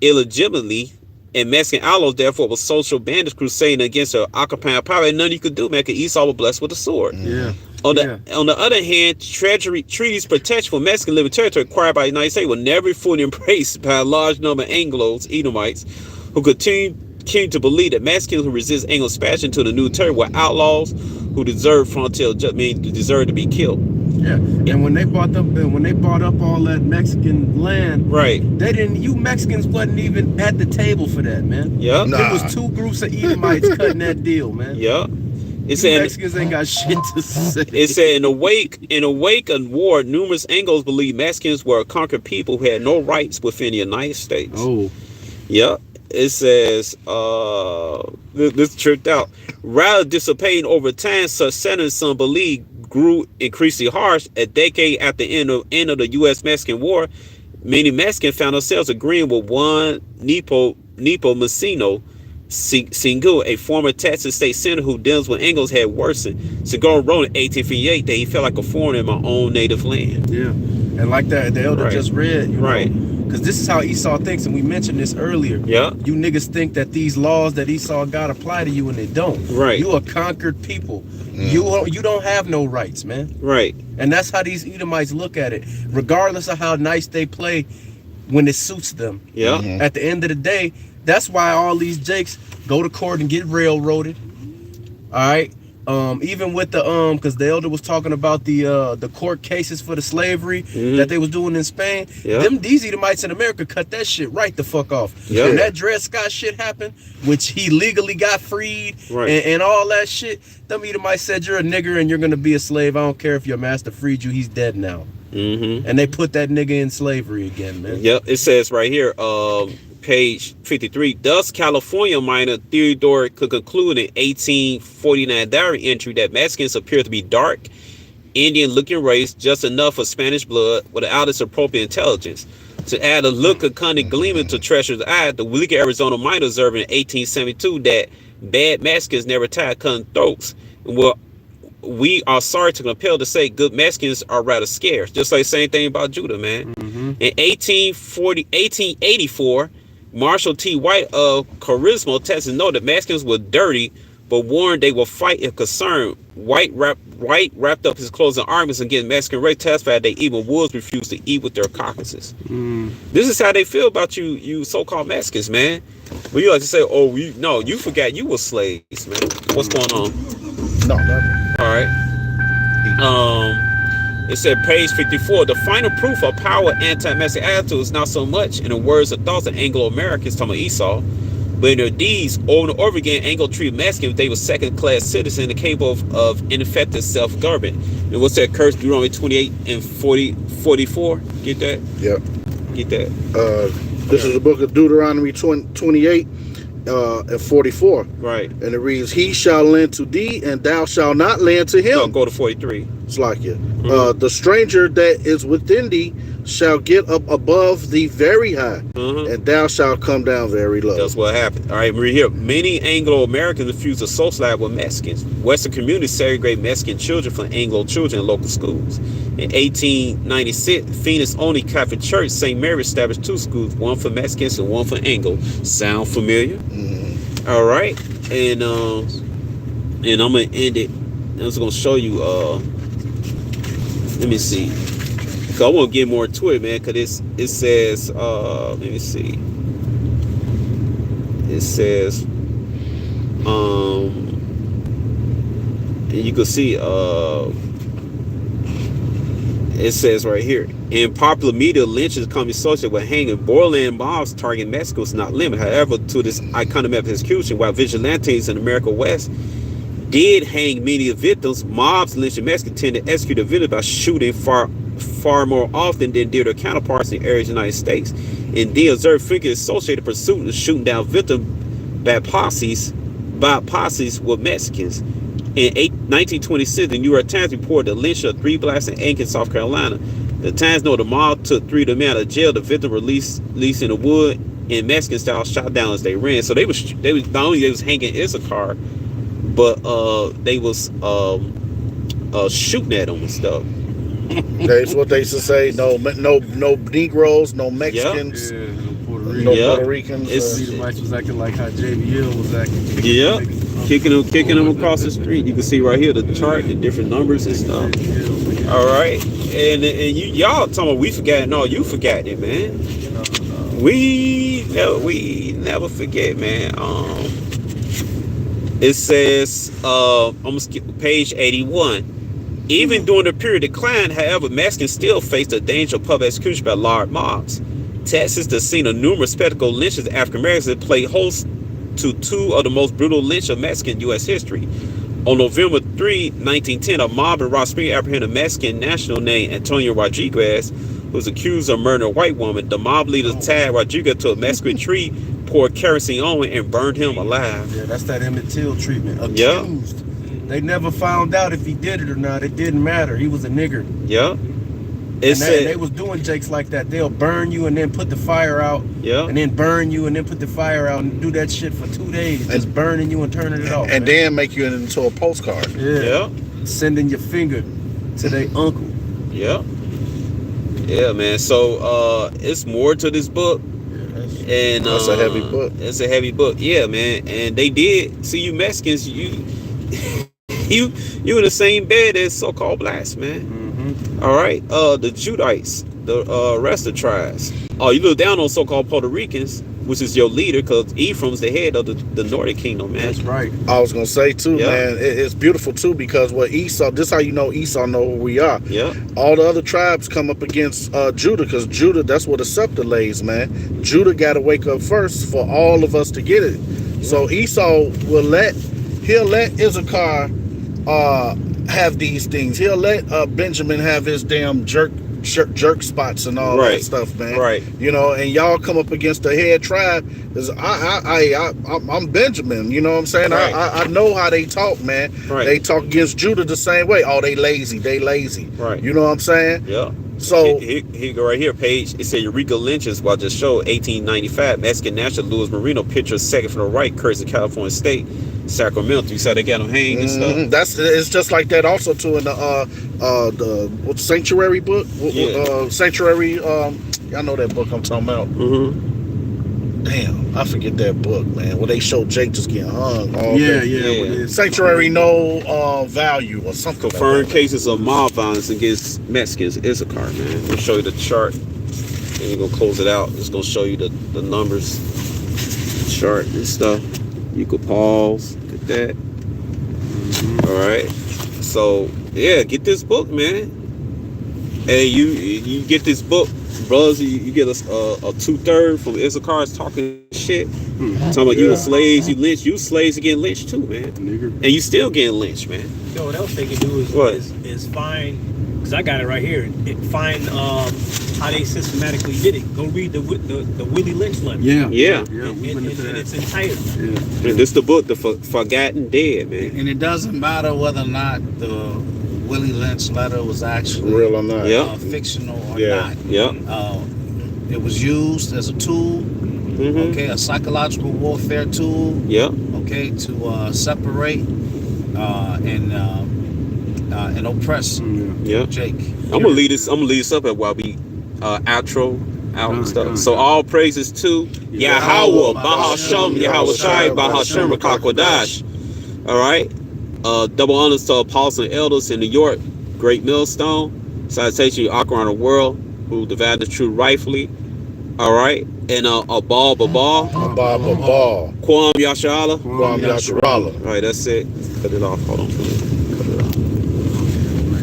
illegitimately And Mexican outlaws, therefore, was social bandits crusading against the occupying power, and nothing you could do, man, because Esau was blessed with a sword. Yeah. On the other hand, treaties protection for Mexican living territory acquired by the United States were never fully embraced by a large number of Anglos, Edomites, who continued to believe that Mexicans who resist Anglo expansion to the new territory were outlaws who deserved frontier deserved to be killed. Yeah, and when they bought up all that Mexican land, Right. they didn't. You Mexicans wasn't even at the table for that, man. Yeah. Nah. There was two groups of Edomites cutting that deal, man. Yeah. It You said Mexicans ain't got shit to say. it said in the wake of war, numerous Anglos believed Mexicans were a conquered people who had no rights within the United States. Oh, Yeah. It says, this tripped out. Rather dissipating over time, such sentiments some believe grew increasingly harsh. A decade after the end of the U.S.-Mexican War, many Mexicans found themselves agreeing with one Nepo Messino Singu, a former Texas state senator who deals with Anglos, had worsened. Segura wrote in 1858 that he felt like a foreigner in my own native land. yeah. And like that, the elder Right. just read, you Right. Because this is how Esau thinks, and we mentioned this earlier. Yeah. You niggas think that these laws that Esau got apply to you, and they don't. Right. You a conquered people. You don't have no rights, man. Right. And that's how these Edomites look at it. Regardless of how nice they play when it suits them. Yeah. At the end of the day, that's why all these jakes go to court and get railroaded. All right. Even with the because the elder was talking about the court cases for the slavery that they was doing in Spain. Yeah. These Edomites in America cut that shit right the fuck off. Yeah. When that Dred Scott shit happened, which he legally got freed Right. and all that shit, them Edomites said you're a nigger and you're gonna be a slave. I don't care if your master freed you, he's dead now. Mm-hmm. And they put that nigga in slavery again, man. Yep, it says right here, page 53. Thus, California miner Theodore could conclude in 1849 diary entry that Mexicans appear to be dark, Indian-looking race, just enough of Spanish blood without its appropriate intelligence. To add a look of cunning gleaming to treasure's eye, the Wheeler, Arizona miner observed in 1872 that bad Mexicans never tied cutting throats. Well, we are sorry to compel to say good Mexicans are rather scarce. Just like the same thing about Judah, man. In 1884, Marshall T. White of Charisma, Texas, noted that Mexicans were dirty, but warned they will fight if concerned. White wrapped up his clothes in armies against Mexican race, testified they even wolves refused to eat with their carcasses. This is how they feel about you so-called Mexicans, man. Well, you like to say, oh, you forgot you were slaves, man. What's going on? No, nothing. All right. It said, page 54, the final proof of power anti-Mexican attitude is not so much in the words or thoughts of Anglo-Americans, talking about Esau, but in their deeds, over and over again, Anglo treated Mexicans, they were second-class citizens capable of ineffective self-government. And what's that curse, Deuteronomy 28 and 44? Get that? Yep. Get that? This is the book of Deuteronomy 28 and 44. Right. And it reads, he shall lend to thee, and thou shalt not lend to him. No, go to 43. It's like it. The stranger that is within thee shall get up above thee very high, and thou shalt come down very low. That's what happened. All right, read here. Many Anglo-Americans refuse to socialize with Mexicans. Western communities segregate Mexican children from Anglo children in local schools. In 1896, Phoenix only Catholic Church, St. Mary, established 2 schools, one for Mexicans and one for Anglo. Sound familiar? All right, and I'm gonna end it. I'm just gonna show you. Let me see. Cause I want to get more to it, man. Cause it says. Let me see. It says. And you can see. It says right here, in popular media, lynchings come associated with hanging. Borderland mobs targeting Mexico is not limited. However, to this iconic method of execution, while vigilantes in America West did hang many victims, mobs lynching Mexicans tend to execute the victims by shooting far more often than did their counterparts in areas of the United States. And the observed figures associated pursuit of shooting down victims by posses with Mexicans. In 1926, the New York Times reported the lynching of 3 blacks in Aiken, South Carolina. The Times noted the mob took 3 of them out of jail. The victim released in the wood in Mexican style, shot down as they ran. So they was not only they was hanging Issachar, but they was shooting at them and stuff. That's what they used to say. No Negroes, no Mexicans. Yeah, no Puerto You know, Yeah. Puerto Ricans. It's- Edomites was acting like how JBL was acting. Yeah, kicking them across the street. You can see right here the chart, the different numbers and stuff. All right, and y'all talking about we forgot? No, you forgot it, man. We never forget, man. It says I'm gonna skip page 81. Even during the period of decline, however, Mexicans still faced the danger of public execution by large mobs. Texas, the scene of numerous spectacle lynchings of African Americans, that played host to two of the most brutal lynch of Mexican U.S. history. On November 3, 1910, a mob in Rock Springs apprehended a Mexican national named Antonio Rodriguez, who was accused of murdering a white woman. The mob leader tied Rodriguez to a Mexican tree, poured kerosene on him, and burned him alive. Yeah, that's that Emmett Till treatment. Yeah. Accused. They never found out if he did it or not. It didn't matter. He was a nigger. Yeah. It And they said, was doing jakes like that. They'll burn you and then put the fire out. yeah. And then burn you and then put the fire out and do that shit for 2 days. Just burning you and turning it off. and man. then make you into a postcard. Yeah. Sending your finger to their uncle. Yeah. Yeah, man. So it's more to this book. And That's a heavy book. It's a heavy book. Yeah, man. And they did see you Mexicans, you in the same bed as so-called blacks, man. Mm-hmm. All right. The Judites, the rest of the tribes. Oh, you look down on so-called Puerto Ricans, which is your leader, because Ephraim's the head of the Northern Kingdom, man. That's right. I was gonna say too, Yeah. man. It's beautiful too because what Esau. This how you know Esau know who we are. Yeah. All the other tribes come up against Judah because Judah. That's where the scepter lays, man. Judah got to wake up first for all of us to get it. So Esau will he'll let Issachar have these things. He'll let Benjamin have his damn jerk spots and all Right. that stuff, man. Right. You know, and y'all come up against the head tribe. Cause I'm Benjamin. You know what I'm saying? Right. I know how they talk, man. Right. They talk against Judah the same way. Oh, they lazy. Right. You know what I'm saying? Yeah. So Here go right here, page. It said Eureka lynches while just showed 1895. Mexican national Luis Moreno picture second from the right, Curtis, California State, Sacramento. You saw they got him hanged and stuff. it's just like that also too in the what Sanctuary book? Yeah. Sanctuary. Y'all know that book I'm talking about. Mm-hmm. Damn, I forget that book, man. Where they show Jake just getting hung. All Yeah, day. Yeah. Sanctuary no value or something. Confirmed like that. cases of mob violence against Mexicans, Issachar, man. We'll show you the chart. And we're gonna close it out. It's gonna show you the numbers, chart and stuff. You could pause, look at that. All right. So yeah, get this book, man. Hey, you get this book, brothers. You get a 2/3 from Issachar's talking shit. Talking about you were slaves, you lynched. You slaves are getting lynched too, man. Nigger. And you still getting lynched, man. You know what else they can do What? is find, because I got it right here. Find how they systematically did it. Go read the Willie Lynch letter. Yeah. Yeah, And, we went into and that. it's entitled. Yeah. And this the book, the Forgotten Dead, man. And it doesn't matter whether or not the Willie Lynch letter was actually Real or not? Yeah. fictional or Yeah. not. Yeah. It was used as a tool, Mm-hmm. okay, a psychological warfare tool, Yeah. okay, to separate and oppress Yeah. Jake. I'm gonna lead this up at while we outro out and stuff. So all praises to Yahweh, Bahashem, Yahweh Shai, Bahashem, Rakakwadash. All right. Double honors to apostles and elders in New York, Great Millstone. Salutation to Akron around the world who divided the truth rightfully. All right. And Abal Babal, Ball. Kwam Yashala. Guam Yasharala. All right, that's it. Cut it off. Hold on. Cut it off.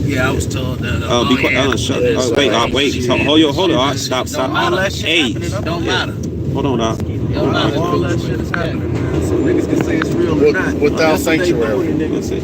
Yeah, I was told that. Be quiet. Shut it. Wait. Hold on. Stop. All that shit Hey, happening, don't matter. hold on. Don't matter. All that shit is happening, man. So niggas can say it's real or not. Without That's what they sanctuary. doing, nigga. That's it.